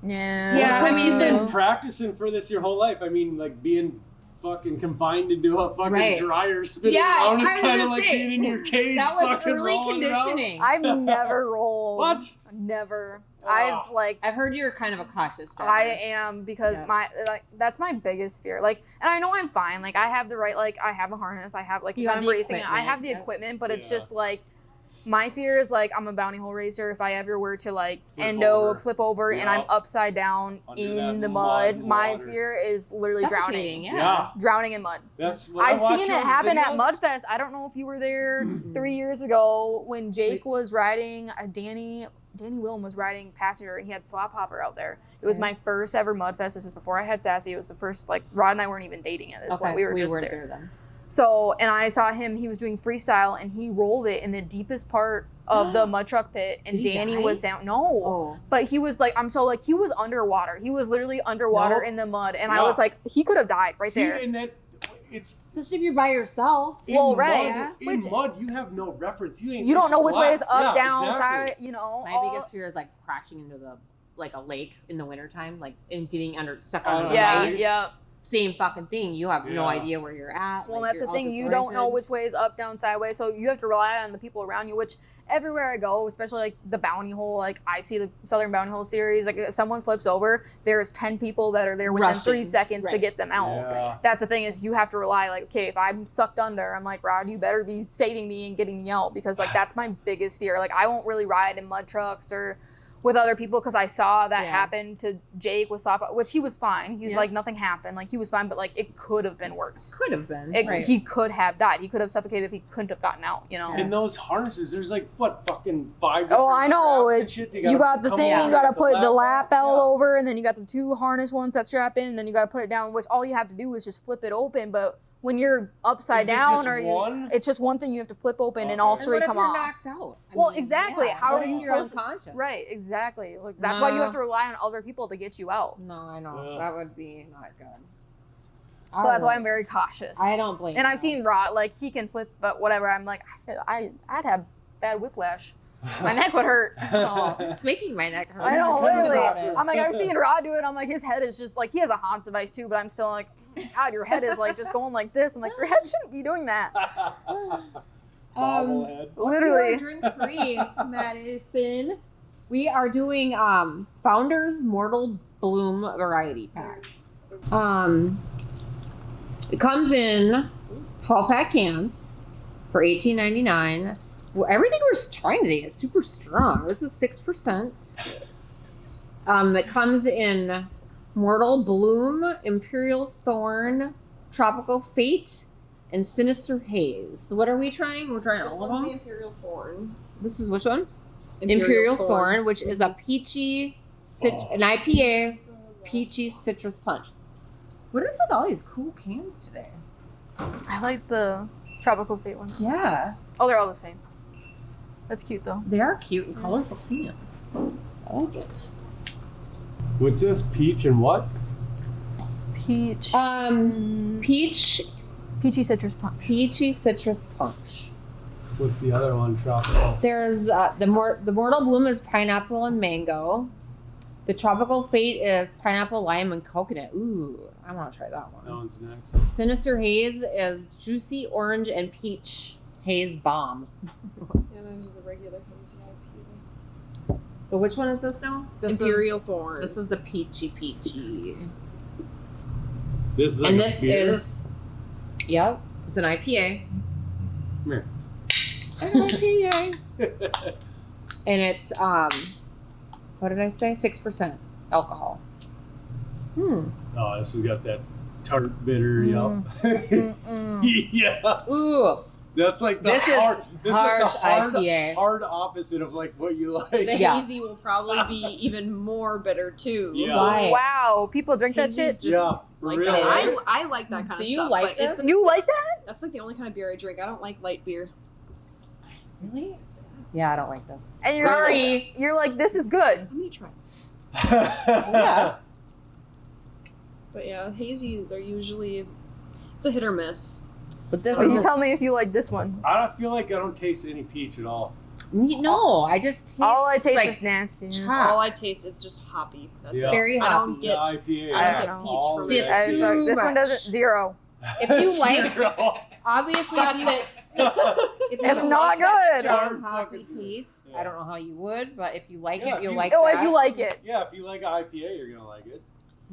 Yeah, It's I like mean, you've been then- practicing for this your whole life. I mean, like being fucking confined into a fucking Right. dryer spinning Yeah, around is I was kind of gonna like say, being in your cage. that was fucking early rolling around. conditioning. I've never rolled. What? Never. Ah. I've like. I've heard you're kind of a cautious driver. I am because Yeah. that's my biggest fear. Like, and I know I'm fine. Like, I have the right. Like, I have a harness. I have like You if have I'm the racing, I have the equipment. equipment. But it's Yeah. just like my fear is like I'm a bounty hole racer. If I ever were to like flip over, and I'm Yep. upside down Under in that the mud, my water. fear is literally Suffocating, drowning. yeah. Drowning in mud. That's what I've I watch seen it those happen at videos. Mudfest. I don't know if you were there Mm-mm. 3 years ago when Jake was riding. Danny Willem was riding passenger, and he had Slop Hopper out there. It was Okay. my first ever Mudfest. This is before I had Sassy. It was the first, like, Rod and I weren't even dating at this point. We were just weren't there. then. So, and I saw him, he was doing freestyle, and he rolled it in the deepest part of the mud truck pit, and Did he Danny die? was down. No. Oh. But he was like, he was underwater. He was literally underwater Nope. in the mud, and Yeah. I was like, he could have died right See, there. and that it's Especially if you're by yourself. in Well, mud. right. In Which- mud, you have no reference. You You don't it's know which way flat. is up, Yeah, down, exactly. side, you know. My all- biggest fear is like crashing into the like a lake in the wintertime, like and getting stuck under the Yeah, ice. yeah. Same fucking thing. You have no Yeah. idea where you're at. Well, like, that's the you're thing. all You don't know disoriented. which way is up, down, sideways. So you have to rely on the people around you, which everywhere I go, especially like the bounty hole, like I see the Southern Bounty Hole series, like if someone flips over, there's 10 people that are there within Rushing. 3 seconds to Right. get them out. Yeah. That's the thing is you have to rely like, okay, if I'm sucked under, I'm like, Rod, you better be saving me and getting me out because like that's my biggest fear. Like I won't really ride in mud trucks or with other people because I saw that Yeah. happen to Jake with softball, which he was fine. He's Yeah. like nothing happened. Like he was fine, but like it could have been worse. Could have been. It, He could have died. He could have suffocated if he couldn't have gotten out, you know? In those harnesses, there's like what fucking 5 Oh, I know. straps and It's shit. you got the come thing, over you got to at put the lap belt Yeah. over, and then you got the 2 harness ones that strap in, and then you got to put it down, which all you have to do is just flip it open. But when you're upside Is it down just or one? it's just one thing you have to flip open, and Okay. all And 3 what if come you're off. knocked out? Well, exactly. How what are if you you're supposed to- unconscious? Right, exactly. Like that's why you have to rely on other people to get you out. No, I know. Yeah. That would be not good. So that's why I'm very cautious. I don't blame And you. I've seen Rod, like he can flip, but whatever. I'm like, I'd have bad whiplash. My neck would hurt. Oh, it's making my neck hurt. I know, Think literally. about it. I'm like, I've seen Rod do it. I'm like, his head is just like, he has a Hans device too, but I'm still like, God, your head is like just going like this. I'm like, your head shouldn't be doing that. Bobblehead. Literally. Let's do our drink free, Madison. We are doing Founders Mortal Bloom variety packs. It comes in 12-pack cans for $18.99. Well, everything we're trying today is super strong. This is 6%. It comes in Mortal Bloom, Imperial Thorn, Tropical Fate, and Sinister Haze. So what are we trying? We're trying This all of one's them. the Imperial Thorn. This is which one? Imperial Thorn, which is a peachy, an IPA, peachy citrus punch. What is with all these cool cans today? I like the tropical fate one. Yeah, Oh, they're all the same. That's cute though. they are cute and colorful cans. I like it. What's this? Peach and what? Peach. Peachy citrus punch. peachy citrus punch. What's the other one? Tropical. There's the Mortal Bloom is pineapple and mango. The Tropical Fate is pineapple, lime, and coconut. Ooh, I want to try that one. That one's next. Sinister Haze is juicy orange and peach haze bomb. Yeah, there's the regular hazy IPA. So which one is this now? Imperial Thorn. This is the peachy. This is like And a this beer? is, yep, it's an IPA. Come here. An IPA. And it's, what did I say? 6% alcohol. Oh, this has got that tart bitter. Mm. Yeah. Ooh, That's like the this hard. is This harsh is like the IPA. hard opposite of like what you like. the Yeah. hazy will probably be even more bitter too. Yeah. Why? Wow, people drink that Hazy's shit. just Yeah, for like real. that. I like that kind So of you stuff. like but it's- this? You like that? That's like the only kind of beer I drink. I don't like light beer. Really? Yeah, I don't like this. And you're Sorry. like, you're like, this is good. I'm gonna try. Yeah. But yeah, hazies are usually it's a hit or miss. But this So you is tell me if you like this one. I don't feel like I don't taste any peach at all. no. I just taste All I taste like is nastiness. chop. All I taste it's just hoppy. That's Yeah. it. very I hoppy. don't get IPA. I don't get peach all from See, it. it's too This one much. doesn't 0. If you like, Zero. obviously, That's if you, it. if you It's don't not like that good. strong hoppy Fucking- taste, yeah. I don't know how you would, but if you like Yeah, it, you'll if you- like Oh, that. if you like it. Yeah, if you like IPA, you're gonna like it.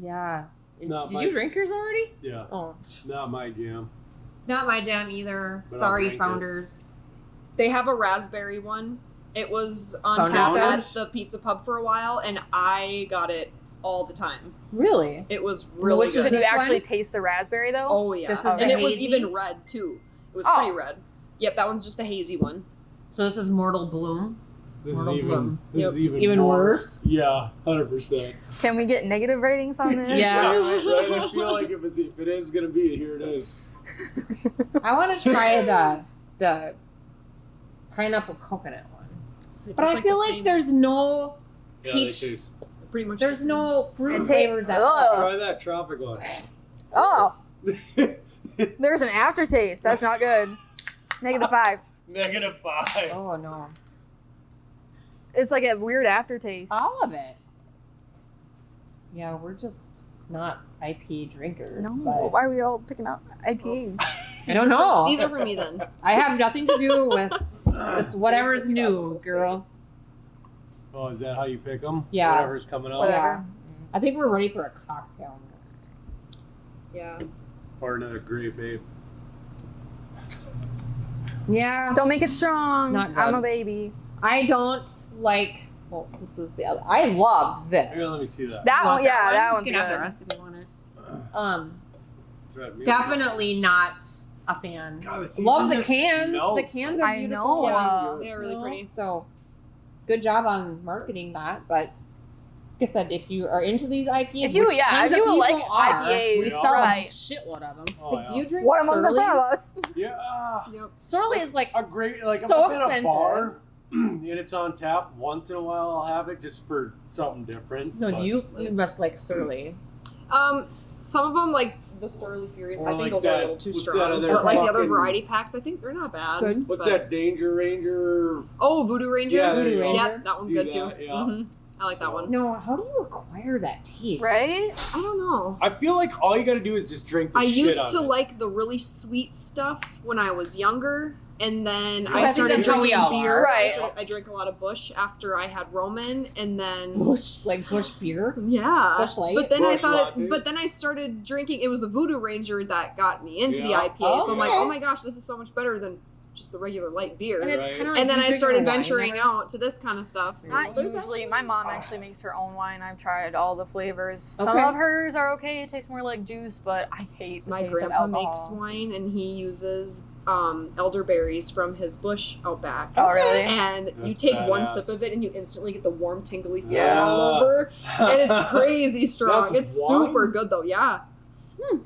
Yeah. Not Did my- you drink yours already? Yeah, Oh, not my jam. not my jam either. But I'll Sorry, drink it. founders. They have a raspberry one. It was on Founders tap at says? the pizza pub for a while, and I got it all the time. Really? It was really Which good. is Can you this actually one? taste the raspberry though? Oh yeah, This is and the it was hazy? even red too. It was Oh. pretty red. Yep, that one's just the hazy one. So this is Mortal Bloom. This Mortal is even. Bloom. This Yep. is even Even more- worse? Yeah, 100%. Can we get negative ratings on this? Yeah. Right. I feel like if it is gonna be, here it is. I want to try the pineapple coconut one, It but tastes I feel the like same. there's no Yeah, peach. they taste. pretty much There's the same. no fruit It ta- flavors at Ugh. all. Try that tropical one. Oh, there's an aftertaste. That's not good. -5. -5. Oh no, It's like a weird aftertaste. all of it. Yeah, we're just not IP drinkers. No, but why are we all picking up IPAs? I don't know. These are for me then. I have nothing to do with it's whatever's new, girl. Oh, is that how you pick them? Yeah. Whatever's coming up. Yeah. I think we're ready for a cocktail next. Yeah. Or another grape, babe. Yeah. Don't make it strong. Not good. I'm a baby. I don't like. Well, this is the other. I loved this. Here, let me see that. That You want one, yeah, that You one's can have the good. rest if you want it. Thread me. Definitely not a fan. God, this Love even the just cans. smells The cans are I beautiful. know. Yeah, good. they're really pretty. So, good job on marketing that. But like I said, if you are into these IPAs, If you- which yeah, tons if of you people like are, IPAs, we sell right. a shitload of them. Oh, But do you yeah. drink What one's in Surly? front of us? Yeah. Yep. Surly is like A great, like, So I'm at a expensive. bar and it's on tap. Once in a while, I'll have it just for something different. no. but- You must like Surly. Some of them, like the Surly Furies, Or I think like those are a that- little too what's that strong. other But like the other fucking- variety packs, I think they're not bad. Good. What's But- that Danger Ranger? Oh, Voodoo Ranger. Yeah, there Voodoo you go. Ranger. Yeah, that one's Do good that, too. yeah. Mhm. I like that So- one. No, how do you acquire that taste? Right? I don't know. I feel like all you gotta do is just drink the I shit used out to of it. like the really sweet stuff when I was younger, and then I I think started that's how we drinking all are. beer. Right. I drank a lot of Bush after I had Roman, and then Bush beer. yeah. Bush Light? But then I Bush thought, lattes. but then I started drinking. It was the Voodoo Ranger that got me into the Yeah. IPA. So I'm like, Okay. oh my gosh, this is so much better than just the regular light beer. And it's Right. kind of like And then you I drinking started a wine venturing never- out to this kind of stuff. Not There's usually. My mom actually makes her own wine. I've tried all the flavors. Some Okay. of hers are okay. It tastes more like juice, but I hate the My taste grandpa of makes alcohol. wine, and he uses elderberries from his bush out back. Oh, really? And you That's take one badass. sip of it, and you instantly get the warm, tingly feeling Yeah. all over. And it's crazy strong. That's It's wine? super good though. Yeah.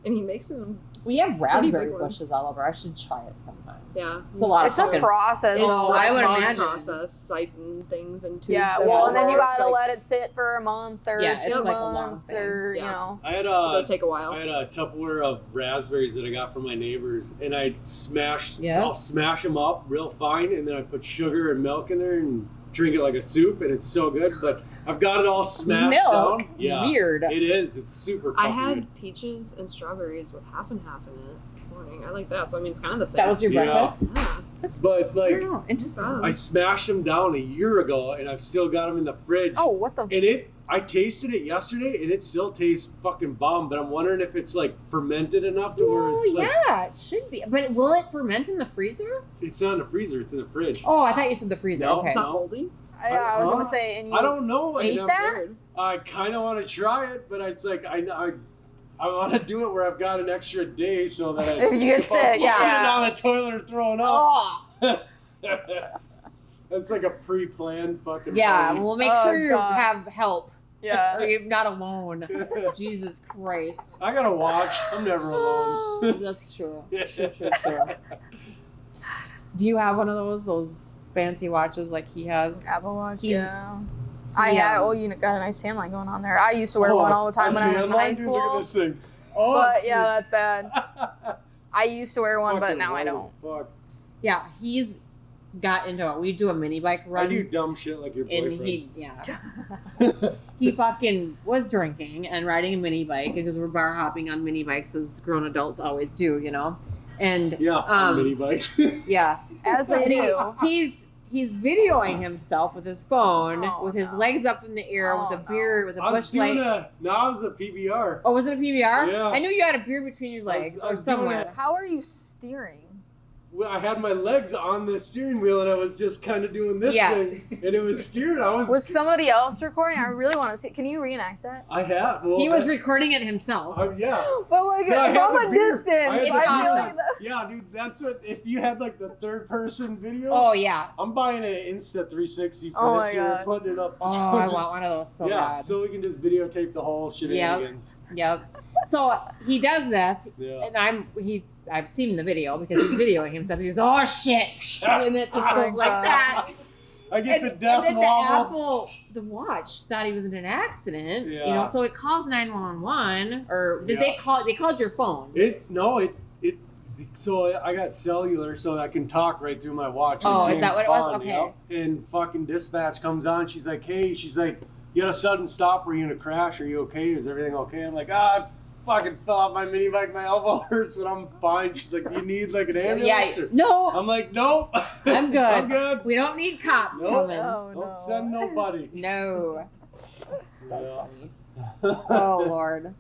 And he makes it. We have raspberry big ones. bushes all over. I should try it sometime. Yeah. It's a lot It's of a fucking. process. It's Oh, a I would long imagine. process, siphon things and tubes. Yeah, and well, and then you whatever. gotta It's let it sit for a month or Yeah, 2 it's like a long months thing. or, Yeah. you know. I had It does take a I while. had a Tupperware of raspberries that I got from my neighbors, and I smashed. Yeah. I'll smash them up real fine, and then I put sugar and milk in there and drink it like a soup, and it's so good. But I've got it all smashed Milk? down. Yeah, Weird. it is. It's super. I fucking had good. peaches and strawberries with half and half in it this morning. I like that. So I mean, it's kind of the same. That was your Yeah. breakfast? Yeah. But like, Oh, interesting. Wow. I smashed them down a year ago, and I've still got them in the fridge. Oh, what the? And I tasted it yesterday, and it still tastes fucking bomb. But I'm wondering if it's like fermented enough to where Oh, it's like yeah, it should be. But will it ferment in the freezer? it's not in the freezer; it's in the fridge. Oh, I thought you said the freezer. No, Okay. It's not moldy. Yeah, I was Huh? gonna say, and you. I don't know. and ASAP? Weird. I kind of want to try it, but it's like I want to do it where I've got an extra day so that If you get I'm sick, yeah. sitting on the toilet and throwing up. Oh, That's like a pre-planned fucking. yeah. party. We'll make Oh, sure you God. have help. Yeah. Or you're not alone. Jesus Christ. I gotta watch. I'm never alone. That's true. True. Do you have one of those fancy watches like he has? Apple Watch. He's- Yeah. I had. Oh, you got a nice tan line going on there. I used to wear one all the time when I was in high Dude, school. look at this thing. Oh, But yeah, that's bad. I used to wear one, but Fucking now I low don't. as fuck. yeah. He's got into it. We do a mini bike run. I do dumb shit like your And boyfriend. he fucking was drinking and riding a mini bike because we're bar hopping on mini bikes as grown adults always do, you know. And Yeah, mini bikes. yeah, As they And do. he's videoing himself with his phone Oh, with his no. legs up in the air Oh, with a beer with a I was bush doing light. I was a PBR. Oh, was it a PBR? Yeah. I knew you had a beer between your legs I or was doing somewhere. it. How are you steering? Well, I had my legs on the steering wheel and I was just kind of doing this Yes. thing, and it was steering. Was somebody else recording? I really want to see. Can you reenact that? I have. Well, He was that's- recording it himself. yeah. But like So I had from the a beer. distance, I had It's the I feel awesome. like that. Yeah, dude, that's what. If you had like the third person video, Oh yeah. I'm buying an Insta 360 for Oh this my year, God. putting it up. Oh, So I just- want one of those so yeah, bad. so we can just videotape the whole shenanigans. Yep. So he does this, Yeah. and I've seen the video because he's videoing himself. He goes, "Oh shit!" and it just Oh my goes like God. that. I get And, the death and then wobble. the watch thought he was in an accident. You Yeah. know, so it calls 911, or did Yeah. they call? They called your phone. So I got cellular, so I can talk right through my watch. Oh, like is that James what it was? Bond, Okay. yep. And fucking dispatch comes on. She's like, "Hey," she's like, you got a sudden stop. Are you gonna crash? Are you okay? Is everything okay? I'm like, I fucking fell off my mini bike. My elbow hurts, but I'm fine. She's like, you need like an ambulance? Yeah, Or... no. I'm like, nope. I'm good. I'm good. We don't need cops Nope. coming. Oh, Don't send nobody. No. So Yeah. funny. Oh, Lord.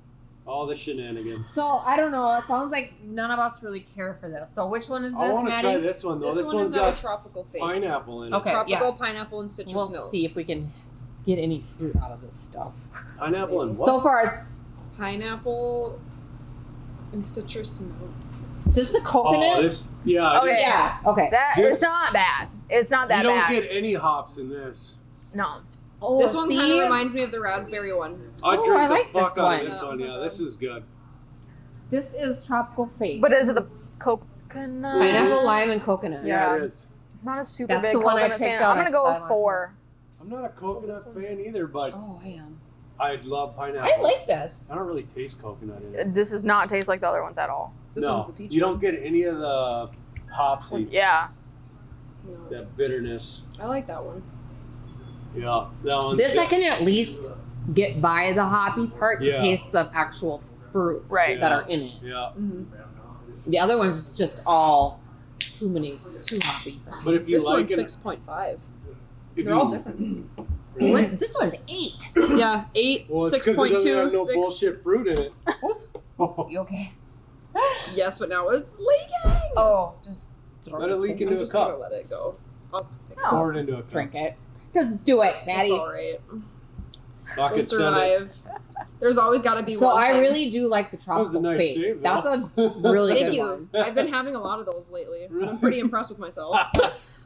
All the shenanigans. So, I don't know. It sounds like none of us really care for this. So, which one is I this, want to Maddie? try this one though. This one one's is a got tropical fate. pineapple in it. Okay. Tropical yeah. pineapple and citrus We'll notes. see if we can get any fruit out of this stuff. Pineapple and what? So far, it's Pineapple and citrus notes. just the coconut. Oh, this, yeah. Okay. Yeah. Okay. It's not bad. It's not that you don't bad. get any hops in this. No. Oh, This one kind see? of reminds me of the raspberry one. I Oh, drink I the like fuck this out one. of this Yeah, one. it's not Yeah, bad. this is good. This is tropical fate. But is it the coconut? Pineapple, lime, and coconut. Yeah. It is. I'm not a super That's big the one I coconut picked fan. out. I'm gonna go I with like 4. I'm not a coconut this fan one's- either, but Oh, I am. I love pineapple. I like this. I don't really taste coconut in it. This does not taste like the other ones at all. This no, one's the peach you one. don't get any of the hopsy, Yeah. No. that bitterness. I like that one. Yeah, that one's This good. I can at least get by the hoppy part to Yeah. taste the actual fruits Right. that are in it. Yeah, The other ones it's just all too hoppy. but if you This like one's it, 6.5. if They're you, all different. Really? This one's 8. Yeah, 8, Well, it's because it doesn't 6.2, have no 6. bullshit fruit in it. Oops. Oops. You okay? Yes, but now it's leaking. Oh, just throw Let it leak I'm into a just gonna cup. let it go. I'll pick Oh. Pour it into a cup. drink it. Just do it, It's Maddie. all right. Bucket We'll send it. survive. There's always got to be So one I thing. really do like the was a tropical nice fate. save, That's though. a really Thank good you. one. I've been having a lot of those lately. I'm pretty impressed with myself.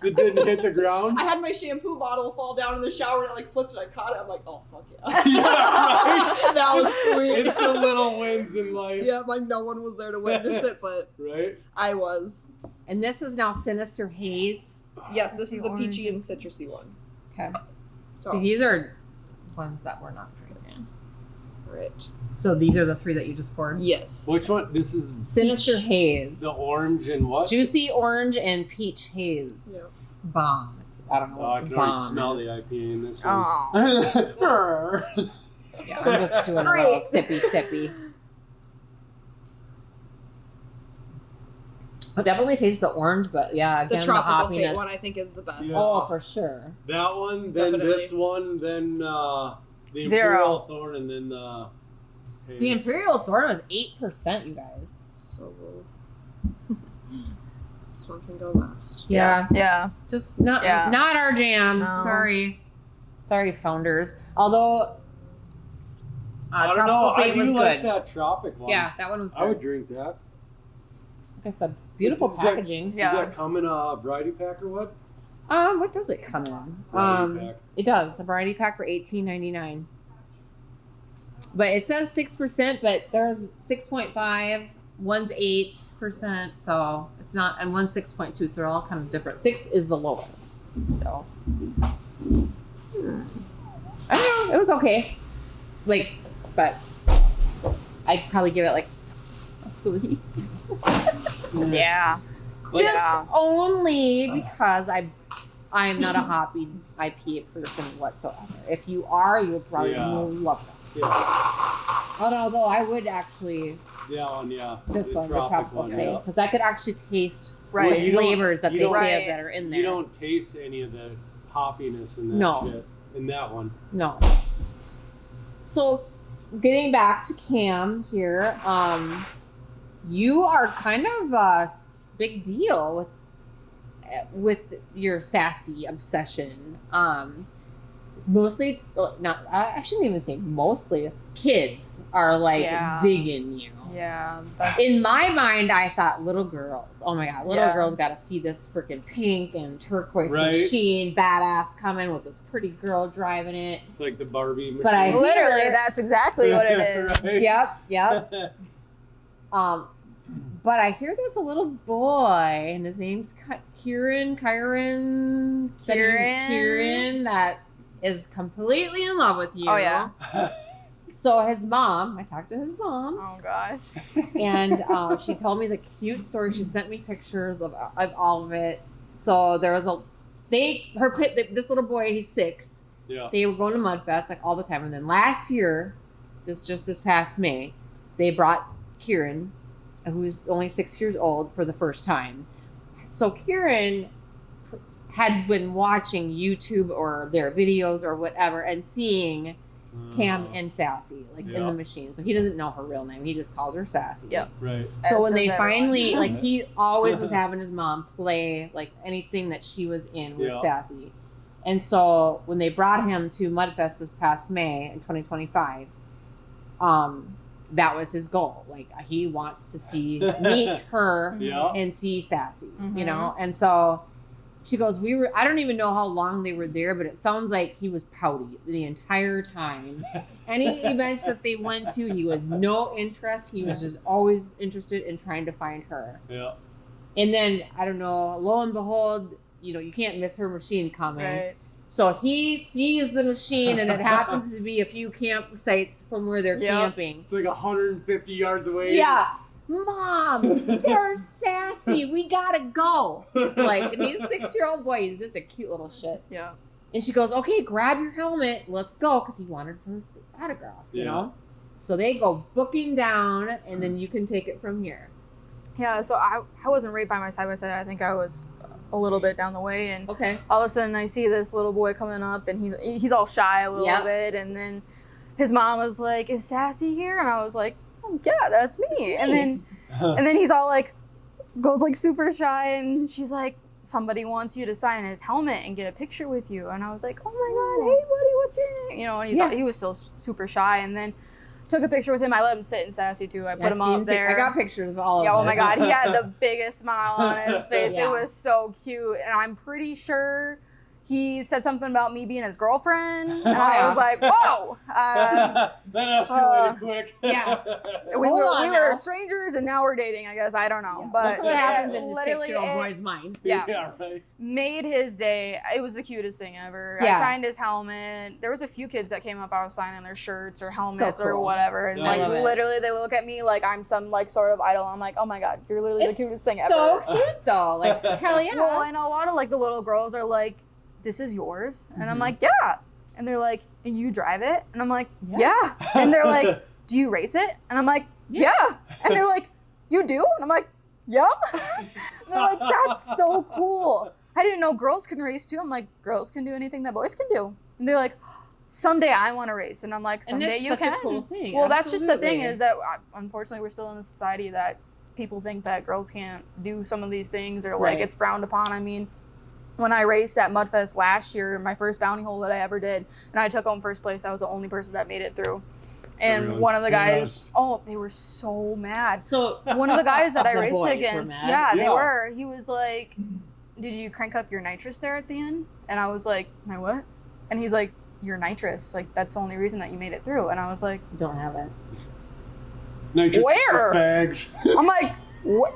It didn't hit the ground. I had my shampoo bottle fall down in the shower and I like flipped it. I caught it. I'm like, oh fuck yeah. Yeah, right. That was sweet. It's the little wins in life. Yeah, like no one was there to witness it, but Right? I was. And this is now Sinister Haze. Yes, this is the Orange. peachy and citrusy one. Okay. So, See, these are ones that we're not drinking. right. So these are the 3 that you just poured? Yes. Which one? This is Sinister Haze. the orange and what? Juicy orange and peach haze. Yeah. Bomb. I don't know Oh, I what can already bomb smell is. the IPA in this one. Oh. Yeah, I'm just doing a little sippy. I definitely taste the orange, but yeah, The again, the, tropical hoppiness. fate one I think is the best. Yeah. Oh, for sure. That one, then Definitely. this one, then the Zero. Imperial Thorn, and then the. The Imperial Thorn was 8%, you guys. So this one can go last. Yeah. Yeah. Just not Yeah. not our jam. No. Sorry, founders. Although I don't Tropical know. I Fate do was like good. that tropic one. Yeah, that one was good. I would drink that. Like I said, beautiful Does that- packaging. Yeah. Does that come in a variety pack or what? What does it come in? Variety pack. It does. The variety pack for $18.99. But it says 6%, but there's 6.5. One's 8%, so it's not, and one's 6.2, so they're all kind of different. 6 is the lowest. So I don't know. It was okay. Like, but I'd probably give it like a 3. Yeah. Like, Yeah. Just only because I am not a hoppy IPA person whatsoever. If you are, you would probably Yeah. love them. Yeah. Although I would actually this one, the tropical one, fate, yeah. because I could actually taste Right. the you don't- flavors that you they don't- say Right. that are in there. You don't taste any of the hoppiness in that No. shit. In that one. No. So, getting back to Cam here, you are kind of a big deal with your sassy obsession. It's mostly not. I shouldn't even say mostly. Kids are like Yeah. digging you. Yeah. In my mind, I thought little girls. Oh my god, little Yeah. girls got to see this freaking pink and turquoise Right. machine, badass coming with this pretty girl driving it. It's like the Barbie machine. But I- Literally, Here. that's exactly what it is. Right. Yep. But I hear there's a little boy, and his name's Kieran, that is completely in love with you. Oh, yeah. So his mom, I talked to his mom, Oh gosh. and she told me the cute story. She sent me pictures of all of it. So there was this little boy, he's 6. Yeah. They were going to Mudfest like all the time. And then last year, just this past May, they brought Kieran, who's only 6 years old, for the first time. So Kieran had been watching YouTube or their videos or whatever and seeing Cam and Sassy in the machine. So he doesn't know her real name. He just calls her Sassy. Yep. Right. So when they finally, he always was having his mom play anything that she was in with Sassy. And so when they brought him to Mudfest this past May in 2025, that was his goal. He wants to meet her and see Sassy, you know? And so she goes, I don't even know how long they were there, but it sounds like he was pouty the entire time. Any events that they went to, he was no interest. He was just always interested in trying to find her. Yeah. And then, I don't know, lo and behold, you can't miss her machine coming. Right. So he sees the machine, and it happens to be a few campsites from where they're camping. It's 150 yards away. Yeah. Mom, they're Sassy. We gotta go. He's and he's a 6-year-old boy. He's just a cute little shit. Yeah. And she goes, okay, grab your helmet. Let's go. Because he wanted her autograph, you know? So they go booking down, and then you can take it from here. Yeah, so I wasn't right by my side-by-side. I think I was a little bit down the way. And all of a sudden I see this little boy coming up, and he's all shy a little bit. And then his mom was like, is Sassy here? And I was like, oh, yeah, that's me. And then he's all goes super shy, and she's like, somebody wants you to sign his helmet and get a picture with you. And I was like, oh my God, hey buddy, what's your name? And he was still super shy. And then took a picture with him. I let him sit in Sassy too. I put him up there. I got pictures of all of them. Oh my God, he had the biggest smile on his face. Yeah. It was so cute. And I'm pretty sure he said something about me being his girlfriend, and I was like, "Whoa!" That escalated quick. Yeah, we were strangers, and now we're dating. I guess I don't know, but that's what happens in the 6-year-old boy's mind. Yeah, right. Made his day. It was the cutest thing ever. Yeah. I signed his helmet. There was a few kids that came up. I was signing their shirts or helmets So cool. or whatever, and literally they look at me like I'm some sort of idol. I'm like, "Oh my God, you're literally the cutest thing ever." So cute though, hell yeah. Well, I know a lot of the little girls are like, this is yours, and I'm like, yeah, and they're like, and you drive it, and I'm like, yeah, and they're like, do you race it? And I'm like, yeah, and they're like, you do? And I'm like, yeah. And they're like, that's so cool. I didn't know girls can race too. I'm like, girls can do anything that boys can do. And they're like, someday I want to race, and I'm like, someday you can. A cool thing. Well, that's just the thing, is that unfortunately we're still in a society that people think that girls can't do some of these things, or it's frowned upon. I mean, when I raced at Mudfest last year, my first bounty hole that I ever did, and I took home first place, I was the only person that made it through. And one of the guys, they were so mad. So one of the guys that I raced against, they were. He was like, did you crank up your nitrous there at the end? And I was like, my what? And he's like, your nitrous. That's the only reason that you made it through. And I was like, don't have it. Nitrous where? Fags. I'm like, what?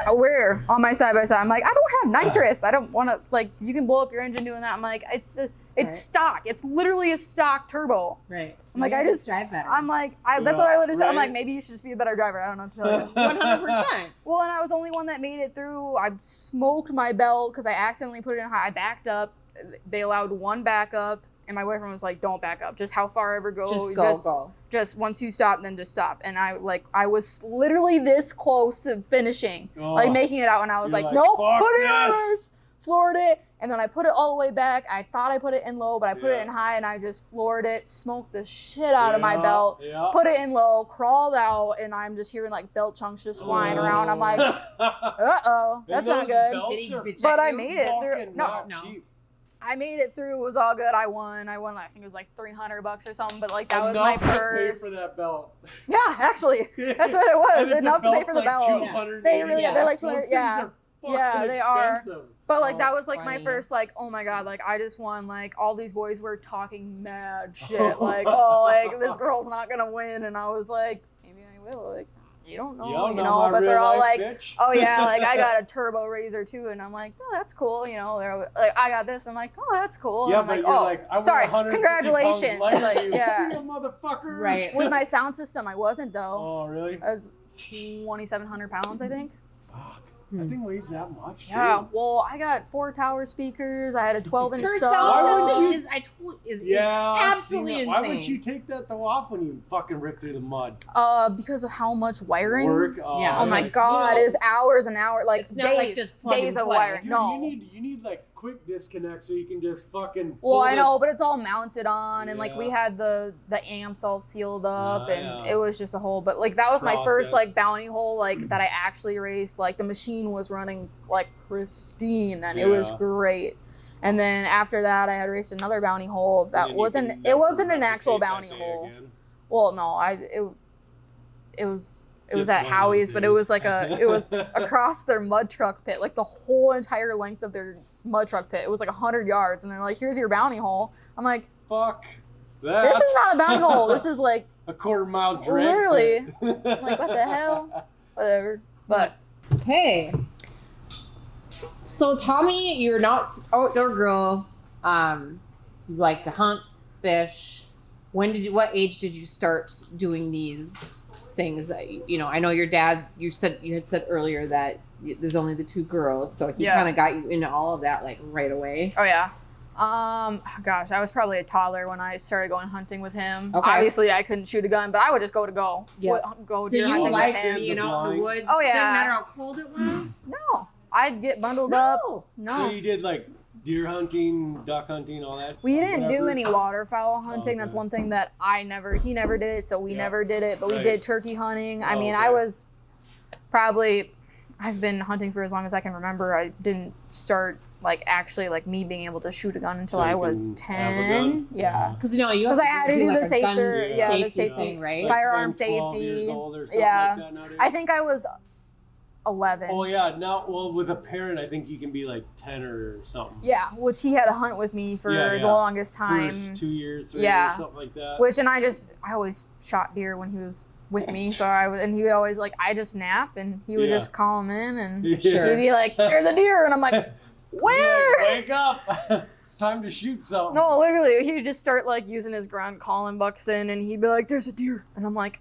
Where on my side-by-side? I'm like, I don't have nitrous. I don't want to, you can blow up your engine doing that. I'm like, it's stock. It's literally a stock turbo. Right. I'm like, I just drive better. I'm like, that's what I literally said. I'm like, maybe you should just be a better driver. I don't know what to tell you. 100%. Well, and I was the only one that made it through. I smoked my belt because I accidentally put it in high. I backed up. They allowed one backup. And my boyfriend was like, don't back up. Just how far ever go. Just go. Just once you stop, then just stop. And I was literally this close to finishing, making it out. And I was like, nope, put it in reverse. Floored it. And then I put it all the way back. I thought I put it in low, but I put it in high, and I just floored it, smoked the shit out of my belt, put it in low, crawled out, and I'm just hearing belt chunks just flying around. I'm like, uh-oh, that's not good. But I made it through. No. I made it through. It was all good. I won. I think it was $300 or something. But that was my purse. Pay for that belt. Yeah, actually, that's what it was. Enough to pay for the belt. They really, they're like 200. Yeah, they are. But that was my first oh my God, I just won. All these boys were talking mad shit. This girl's not gonna win, and I was like, maybe I will. You don't know, but they're all like, bitch. Oh yeah, I got a turbo razor too, and I'm like, oh, that's cool, they're like, I got this, I'm like, oh, that's cool, yeah, and I'm like, oh, sorry, congratulations, yeah, motherfuckers. Right. With my sound system, I wasn't though. Oh really? I was 2,700 pounds, I think. Fuck. That thing weighs that much. Yeah, Dude. well, I got 4 tower speakers. I had a 12-inch Her sub. sound would system is Yeah, absolutely see that. Why insane. would you take that though off when you fucking rip through the mud? Because of how much wiring. Work. Yeah. Oh my nice. god, it's hours and hours, like It's not like days, just plug days and of play. wiring. Dude, No. you need like quick disconnect so you can just fucking. Well, pull I the- know, but it's all mounted on, and like we Yeah. had the amps all sealed up, and yeah. it was just a whole. But like that was my first Process. like bounty hole, like that I actually raced. Like the machine was running like pristine, and it was Yeah. great. And then after that, I had raced another bounty hole And that then you wasn't. can It wasn't never an actual replicate bounty that day hole. again. Well, no, it was Just at one of those Howie's, but it was days. like it was across their mud truck pit, like the whole entire length of their mud truck pit. It was like 100 yards, and they're like, "Here's your bounty hole." I'm like, Fuck that. "This is not a bounty hole. This is like a quarter-mile drag. Literally. pit. like what the hell, whatever." But Okay. So Tommy, you're not outdoor girl. You like to hunt, fish. What age did you start doing these things? I know your dad. You had said earlier that there's only the 2 girls, so he Yeah. kind of got you into all of that like right away. oh yeah. Gosh, I was probably a toddler when I started going hunting with him. Okay. Obviously, I couldn't shoot a gun, but I would just go. Yeah. Go So deer you hunting liked with him. being out in the woods. Oh, yeah. Didn't matter how cold it was. No, I'd get bundled up. No. No. So you did like deer hunting, duck hunting, all that? We didn't do whatever? any waterfowl hunting. That's Okay. one thing that he never did it, so we Yeah. never did it. But we Right. did turkey hunting. I Oh, mean, okay. I've been hunting for as long as I can remember. I didn't start like actually like me being able to shoot a gun until So I you was can 10. have a gun? Yeah. Because you have 'Cause I had to do like, the a gun safety- yeah, the safety thing, right? Like Firearm 10, 12 years safety. old or something Yeah. like that nowadays? I think I was 11. Oh yeah, well with a parent, I think you can be like 10 or something. Yeah, which he had to hunt with me for Yeah, yeah. the longest time. First 2 years, 3 Yeah. years, something like that. I always shot deer when he was with me, so and he would always like, I just nap, and he would Yeah. just call him in, and Sure. he'd be like, "There's a deer," and I'm like, "Where?" Like, wake up! It's time to shoot something. No, literally, he'd just start like using his grunt, calling bucks in, and he'd be like, "There's a deer," and I'm like,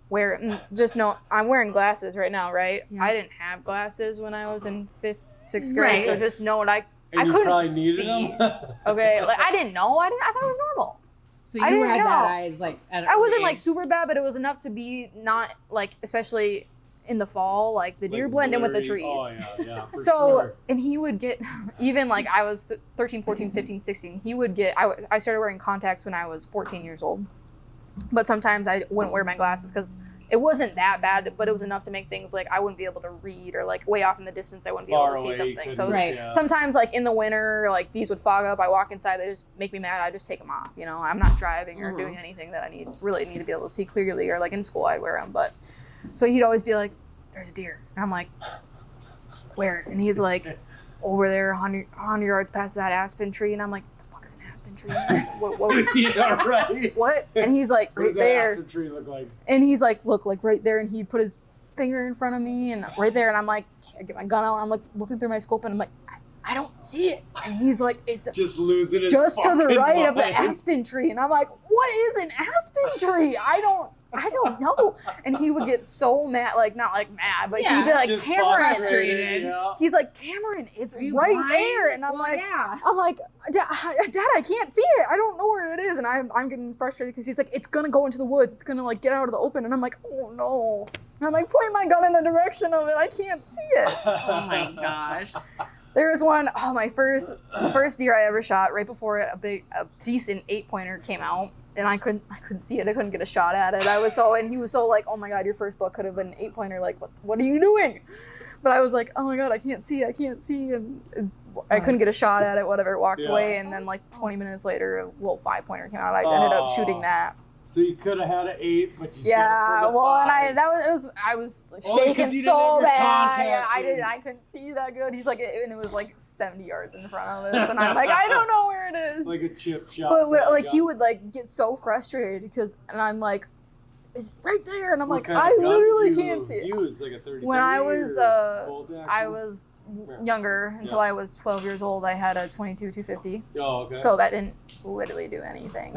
"Where?" And just know I'm wearing glasses right now, right? Yeah. I didn't have glasses when I was in 5th, 6th grade, Right. so just know what I And you couldn't probably needed see. them. Okay, like I didn't know. I thought it was normal. So I you didn't had know. bad eyes, like at I wasn't early like age. super bad, but it was enough to be not like, especially in the fall, like the deer Like blend in with the blurry. trees. Oh yeah, for So, sure. and he would get, even like I was 13, 14, 15, 16, he would get, I started wearing contacts when I was 14 years old. But sometimes I wouldn't wear my glasses because it wasn't that bad, but it was enough to make things like I wouldn't be able to read, or like way off in the distance I wouldn't be Far able to away, see you something. couldn't- So Right. yeah. sometimes like in the winter, like these would fog up, I walk inside, they just make me mad, I just take them off, I'm not driving or Mhm. doing anything that I really need to be able to see clearly, or like in school I'd wear them. But so he'd always be like, "There's a deer," and I'm like, "Where?" And he's like, "Over there 100 yards past that aspen tree," and I'm like, "The fuck is an aspen tree?" what? Yeah, right. What? And he's like, What does "Right that there." aspen tree look like? And he's like, "Look, like right there," and he'd put his finger in front of me and right there, and I'm like, I get my gun out, and I'm like looking through my scope, and I'm like, I don't see it. And he's like, "It's Just losing his just to the fucking right of the mind. aspen tree," and I'm like, "What is an aspen tree? I don't know." And he would get so mad, like not like mad, but Yeah, he'd be like, Just "Cameron," frustrated. Yeah. he's like, "Cameron, it's Are you right blind? there," and I'm Well, like, yeah. Dad, I can't see it. I don't know where it is. And I'm getting frustrated because he's like, "It's gonna go into the woods. It's gonna like get out of the open." And I'm like, "Oh no." And I'm like, point my gun in the direction of it. I can't see it. Oh my gosh. There was one, the first deer I ever shot, right before it, a decent 8-pointer came out. And I couldn't see it. I couldn't get a shot at it. And he was so like, "Oh my God, your first buck could have been an 8-pointer. Like, what are you doing?" But I was like, "Oh my God, I can't see. And I couldn't get a shot at it, whatever, it walked Yeah. away. And then like 20 minutes later, a little 5-pointer came out. I ended up shooting that. So you could have had an 8, but you Yeah, settled for the well, and 5. I was Only 'cause shaking you didn't so have your bad. contacts I couldn't see that good. He's like, and it was like 70 yards in front of us, and I'm like, I don't know where it is. like a chip shot. But from a like gun. he would like get so frustrated and I'm like, "It's right there," and I'm What like, kind of I gun literally did you can't see it. use? Like a 30 When I was bolt action? I was younger until Yeah. I was 12 years old. I had a 22 250, Oh, okay. so that didn't literally do anything.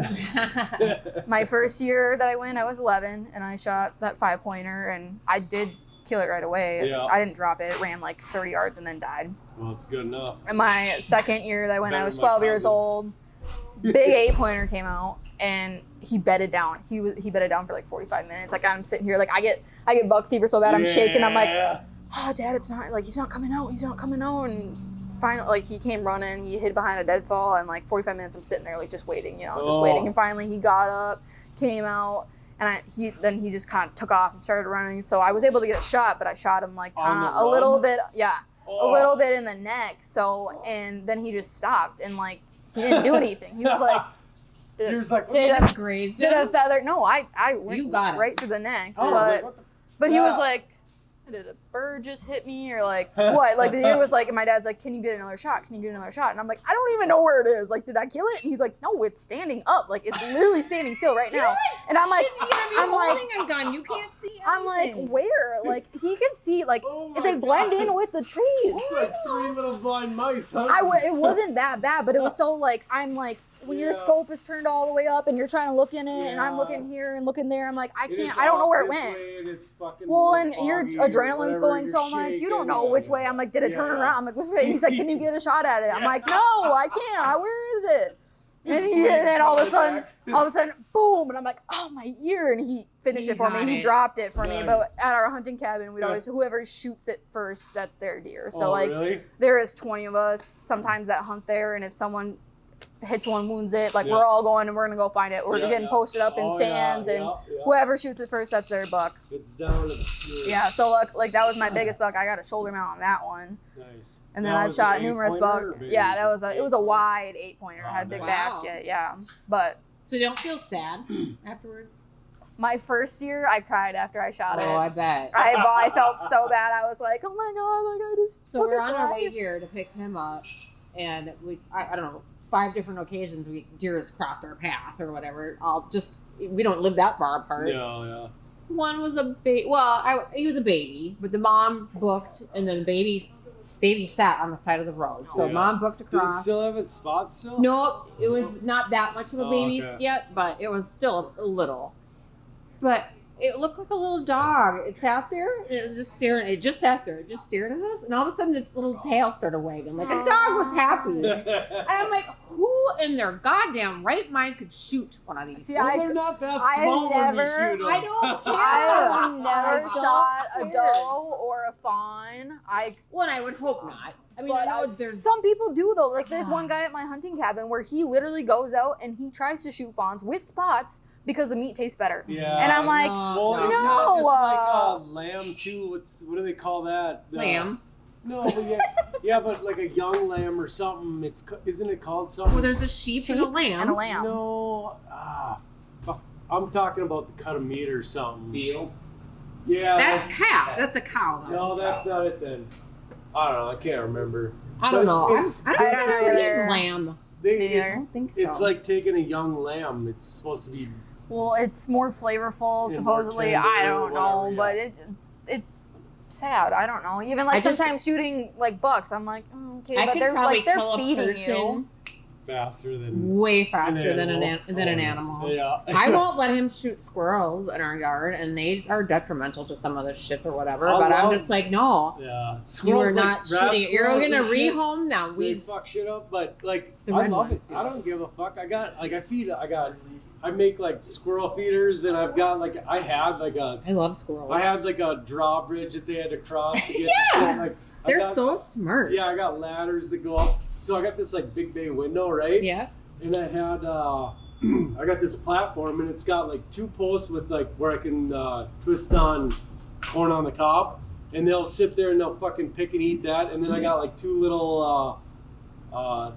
My first year that I went, I was 11, and I shot that 5-pointer, and I did kill it right away. Yeah. I didn't drop it. It ran like 30 yards and then died. Well, it's good enough. And my second year that when I Better was than my 12 years cousin. old, big 8-pointer came out and he bedded down. He bedded down for like 45 minutes. Like I'm sitting here, like I get buck fever so bad I'm shaking. I'm like, oh, Dad, it's not like he's not coming out. And finally, like he came running. He hid behind a deadfall, and like 45 minutes I'm sitting there like just waiting, just waiting. And finally he got up, came out. And he just kind of took off and started running. So I was able to get a shot, but I shot him like a little bit, a little bit in the neck. So, and then he just stopped and like, he didn't do anything. He was like, He was like, did a Grazed did him? a feather. No, I went You got it. right through the neck. I was like, what the but he was like, did a bird just hit me or like what? Like the deer was like, and my dad's like, can you get another shot? Can you get another shot? And I'm like, I don't even know where it is. Like, did I kill it? And he's like, no, it's standing up. Like it's literally standing still right now. And I'm like, I'm like, holding a gun. You can't see anything. I'm like, where? Like he can see. Like Oh my they blend God. in with the trees. It's like 3 little blind mice, huh? It wasn't that bad, but it was so like I'm like when your Yeah. scope is turned all the way up and you're trying to look in it, and I'm Yeah. looking here and looking there. I'm like, I And can't. it's I don't know off where it this went. way and it's fucking Well, and your foggy or adrenaline's whatever, going you're so much, you don't shaking, know which way. I'm like, did it turn around? I'm like, which way? He's like, can you get a shot at it? I'm like, no, I can't. Where is it? And then all of a sudden, boom, and I'm like, oh, my ear, and he finished He it for me. got He it. dropped it for me. Nice. But at our hunting cabin, we'd Yeah. always whoever shoots it first, that's their deer. So Oh, like, really? there is 20 of us sometimes that hunt there, and if someone hits one, wounds it, like Yeah. we're all going and we're gonna go find it. We're Yeah, getting yeah. posted up in Oh, stands, yeah, and yeah. whoever shoots it first, that's their buck. It's down to the Yeah, so like that was my biggest buck. I got a shoulder mount on that one. Nice. And then That I've was shot an numerous 8-pointer or bucks. big? Yeah, it was a 8-pointer? wide 8-pointer. Oh, Had a big nice. basket, yeah. But So you don't feel sad afterwards? my first year, I cried after I shot Oh, I it. bet. I felt so bad. I was like, oh my god, like I just. So we're fucking on our way cried. here to pick him up, and I don't know, 5 different occasions deer has crossed our path or whatever. We don't live that far apart. Yeah. One was a baby. Well, he was a baby, but the mom booked, and then the baby sat on the side of the road. So Yeah. mom booked Did it across. still have its spots still? No, it was not that much of a Oh, baby okay. yet, but it was still a little. But it looked like a little dog. It sat there and it was just staring. It just sat there. It just stared at us. And all of a sudden its little tail started wagging. Like a dog was happy. And I'm like, who in their goddamn right mind could shoot one of these? See, Well, I- they're not that I've small when we never- shoot 'em. I don't care. I have I never don't shot a care. doe or a fawn. Well, I would hope not. I mean, But I know there's. Some people do though. Like there's one guy at my hunting cabin where he literally goes out and he tries to shoot fawns with spots because the meat tastes better. Yeah. And I'm like, well, no. it's not just No. like lamb too. What do they call that? Lamb. No, but yeah, but like a young lamb or something. Isn't it called something? Well, there's a sheep and a lamb. and a lamb. No, fuck. I'm talking about the cut of meat or something. Veal. Yeah. That's calf. That's a cow. Though. No, that's not it then. I don't know. I can't remember. I don't But know. it's- I don't I don't know remember either. eating lamb. Neither. I don't think so. It's like taking a young lamb. It's supposed to be. Well, it's more flavorful, Yeah, more supposedly. tender I or don't know, whatever, but it's sad. I don't know. Even like I just- sometimes shooting like bucks, I'm like, okay, I but could they're probably like they're kill a feeding person you. Faster than way faster than animal. an animal. Yeah. I won't let him shoot squirrels in our yard, and they are detrimental to some other shit or whatever. I but I'm love- just like, no, Yeah. you are Squirrels, not like, rat shooting. You're squirrels gonna and shit, rehome now. They fuck shit up, but like The I red love it. ones do. I don't give a fuck. I make like squirrel feeders, and I've got like I had like a drawbridge that they had to cross to get. Yeah! Like They're so smart. Yeah, I got ladders that go up. So I got this like big bay window, right? Yeah. And I had I got this platform, and it's got like 2 posts with like where I can twist on corn on the cob, and they'll sit there and they'll fucking pick and eat that. And then I got like 2 little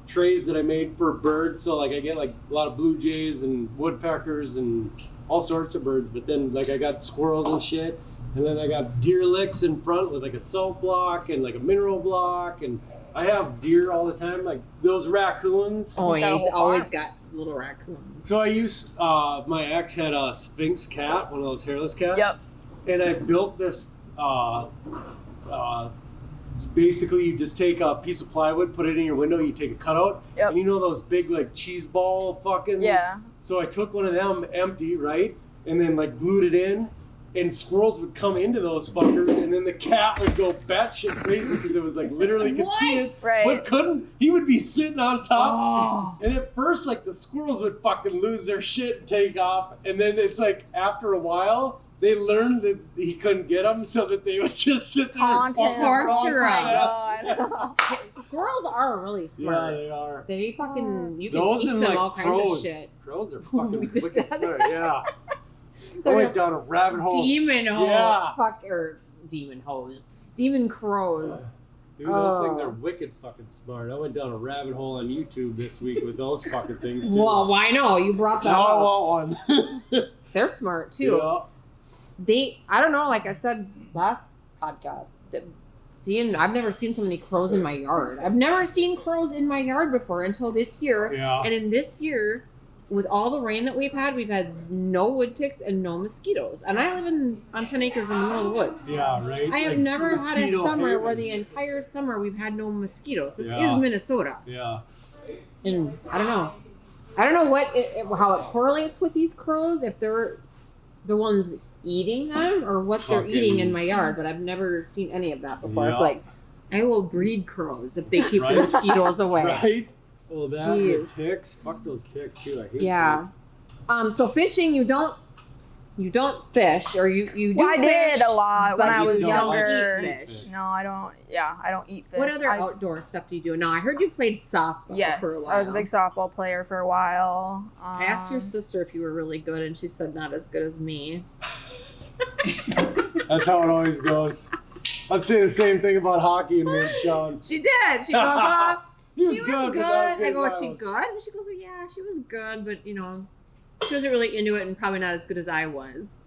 trays that I made for birds. So like I get like a lot of blue jays and woodpeckers and all sorts of birds. But then like I got squirrels and shit. And then I got deer licks in front with like a salt block and like a mineral block. And I have deer all the time, like those raccoons. Oh, He's got a yeah, he's whole always farm. got little raccoons. So I used, my ex had a Sphinx cat, one of those hairless cats. Yep. And I built this, basically you just take a piece of plywood, put it in your window, you take a cutout. Yep. And you know those big like cheese ball fucking. Yeah. So I took one of them empty, right? And then like glued it in. and squirrels would come into those fuckers, and then the cat would go batshit crazy because it was like literally could see it, Right. but couldn't. He would be sitting on top, and at first, like the squirrels would fucking lose their shit and take off, and then it's like after a while, they learned that he couldn't get them, so that they would just sit there Taunt and him. Torture Oh him. my God. Squirrels are really Yeah, smart. they are. They fucking, you can Those teach and them like all kinds crows. of shit. Crows are fucking We just wicked said smart. Yeah. I They're went down a rabbit hole. Demon hole. Yeah. Fuck, or demon hoes. Demon crows. Dude, those Oh. things are wicked fucking smart. I went down a rabbit hole on YouTube this week with those fucking things too. Well, why no? You brought that Now I up. want one. They're smart too. Yeah. I don't know, like I said last podcast, I've never seen so many crows in my yard. I've never seen crows in my yard before until this year. Yeah. And in this year, with all the rain that we've had no wood ticks and no mosquitoes. And I live on 10 acres in the middle of the woods. Yeah, right? I have Like never had a mosquito summer haven. where the entire summer we've had no mosquitoes. This Yeah. is Minnesota. Yeah. And I don't know. I don't know how it correlates with these crows, if they're the ones eating them or what they're Fucking- eating in my yard, but I've never seen any of that before. Yeah. It's like, I will breed crows if they keep Right. the mosquitoes away. Right? Well, that and Jeez. the ticks. Fuck those ticks too. I hate Yeah. ticks. So fishing, you don't fish, or you do Well, I fish, did a lot when but I you was don't younger. eat fish. No, I don't. Yeah, I don't eat fish. What other I- outdoor stuff do you do? No, I heard you played softball Yes, for a while. I was a big softball player for a while. I asked your sister if you were really good, and she said not as good as me. That's how it always goes. I'd say the same thing about hockey and me and Sean. She did. She goes, He she was good. but not as I go, as is she was. good? And she goes, oh, yeah, she was good, but she wasn't really into it and probably not as good as I was.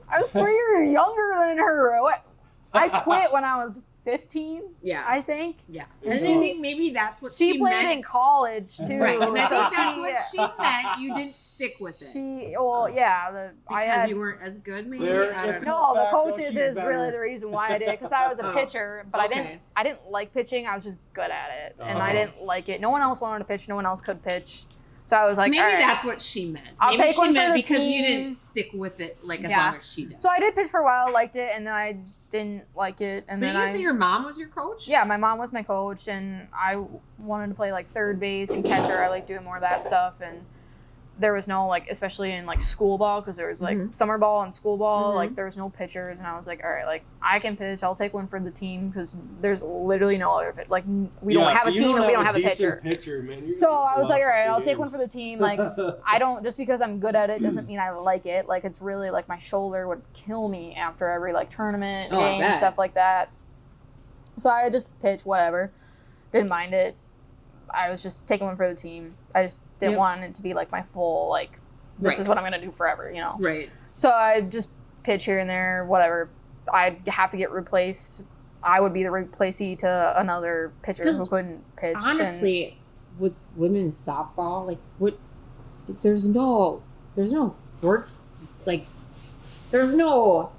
I was 3 years younger than her. What? I quit when I was 15. Yeah. I think. Yeah. And And so- I think maybe that's what She played meant. in college too. Right. And I so think that's what she meant. You didn't stick with it. Yeah. I Because had you weren't as good, maybe? There- I don't it's know. all- no. The fact, though, coaches she's is better. really the reason why I did it because I was a Oh. pitcher, but Okay. I didn't like pitching. I was just good at it, and I Okay. didn't like it. No one else wanted to pitch. No one else could pitch. So I was like, Maybe all right. that's what she meant. I'll Maybe take she one for meant the because you team. didn't stick with it like as Yeah. long as she did. So I did pitch for a while, liked it, and then I didn't like it, and But then you I. say your mom was your coach? Yeah, my mom was my coach, and I wanted to play like third base and catcher. I like doing more of that stuff, and there was no like, especially in like school ball, because there was like Mhm. summer ball and school ball. Mhm. Like there was no pitchers, and I was like, all right, like I can pitch. I'll take one for the team because there's literally no other pitch. Like we don't have a team and we don't have a decent pitcher. Man, you're So gonna I was love like, all right, fucking I'll take one games. for the team. Like I don't just because I'm good at it doesn't mean I like it. Like it's really like my shoulder would kill me after every like tournament Oh, I game bet. stuff like that. So I just pitch whatever, didn't mind it. I was just taking one for the team. I just didn't Yep. want it to be like my full like this Right. is what I'm gonna do forever, you know. Right. So I just pitch here and there, whatever. I'd have to get replaced. I would be the replacee to another pitcher who 'Cause couldn't pitch. and- Honestly, with women's softball, like there's no sports, like there's no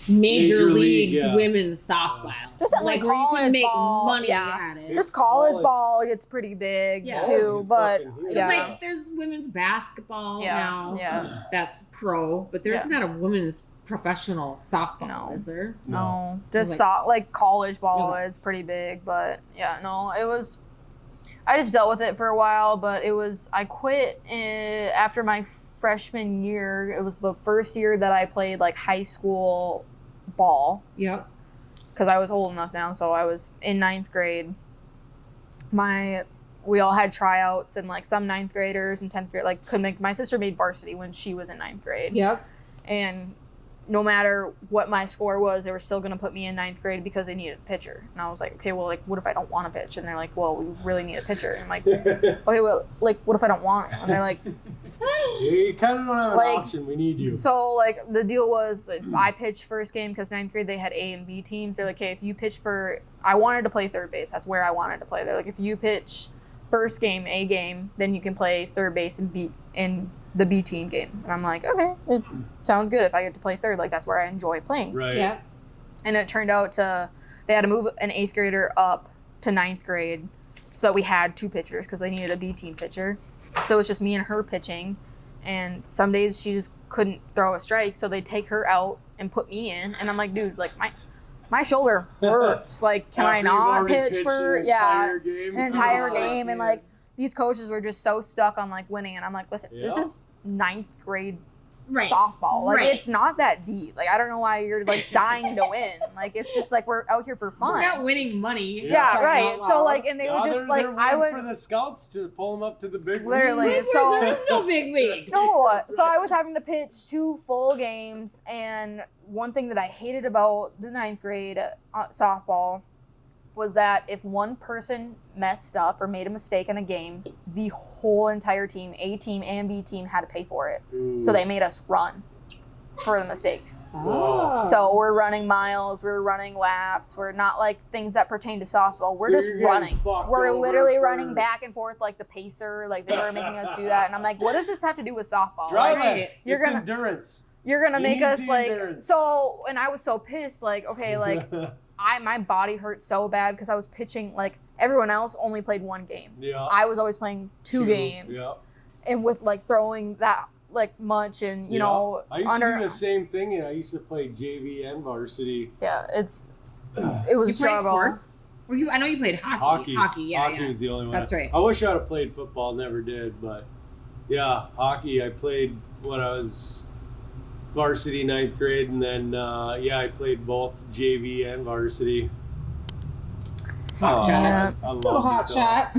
major Major league, leagues yeah. women's softball. Just at, like like, where you can college make ball, money yeah. at it. just college College. ball gets pretty big Yeah. too, College is but fucking huge. It's yeah. like there's women's basketball Yeah, now. yeah. That's pro, but there's Yeah. not a women's professional softball, No. is there? No, just Like- like college ball Okay. is pretty big, but yeah, no, it was. I just dealt with it for a while, but it was. I quit after my freshman year. It was the first year that I played like high school ball Yep. because I was old enough now. So I was in 9th grade. We all had tryouts, and like some 9th graders and 10th grade like could make. My sister made varsity when she was in 9th grade. Yep. And no matter what my score was, they were still going to put me in 9th grade because they needed a pitcher. And I was like, okay, well, like, what if I don't want to pitch? And they're like, well, we really need a pitcher. And I'm like, okay, well, like, what if I don't want it? And they're like, You kind of don't have an Like- option. We need you. so, like, the deal was like, I pitched first game because 9th grade they had A and B teams. They're like, okay, if you pitch for, I wanted to play third base. That's where I wanted to play. They're like, if you pitch first game, A game, then you can play third base and B in the B team game. And I'm like, okay, it sounds good if I get to play third. Like, that's where I enjoy playing. Right. Yep. And it turned out they had to move an 8th grader up to 9th grade so that we had 2 pitchers because they needed a B team pitcher. So it was just me and her pitching. And some days she just couldn't throw a strike, so they take her out and put me in, and I'm like, dude, like my shoulder hurts. Like, can I After you've not already pitch pitched for an entire game? an entire Oh, game? And man. like these coaches were just so stuck on like winning, and I'm like, listen, this Yeah. is 9th grade Right. softball. Like Right. it's not that deep. Like I don't know why you're like dying to win. Like it's just like we're out here for fun. We're not winning money. Yeah, Talking right. out So loud. like, and they were just like, I would for the scouts to pull them up to the big Literally, leagues. so- there is no big leagues. no. So I was having to pitch 2 full games, and one thing that I hated about the 9th grade softball was that if one person messed up or made a mistake in a game, the whole entire team, A team and B team, had to pay for it. So they made us run for the mistakes. Oh. So we're running miles, we're running laps, we're not like things that pertain to softball. We're So just you're getting running. fucked We're over literally for- running back and forth like the pacer. Like they were making us do that, and I'm like, what does this have to do with softball? Drive Like, it. you're It's gonna- endurance. you're gonna You make need us the like endurance. so. And I was so pissed. Like okay, like my body hurt so bad because I was pitching. Like everyone else only played 1 game. Yeah. I was always playing 2 games, Yeah. and with like throwing that like much, and you Yeah. know I used under to do the same thing, and I used to play JV and varsity. yeah, it was You a played struggle. sports? Were you? I know you played hockey. Hockey. Yeah. Hockey was the only one. That's right. I wish I would have played football. Never did, but yeah, hockey. I played when I was varsity 9th grade, and then I played both JV and varsity. Hot shot. I Little loved hot it, though. shot.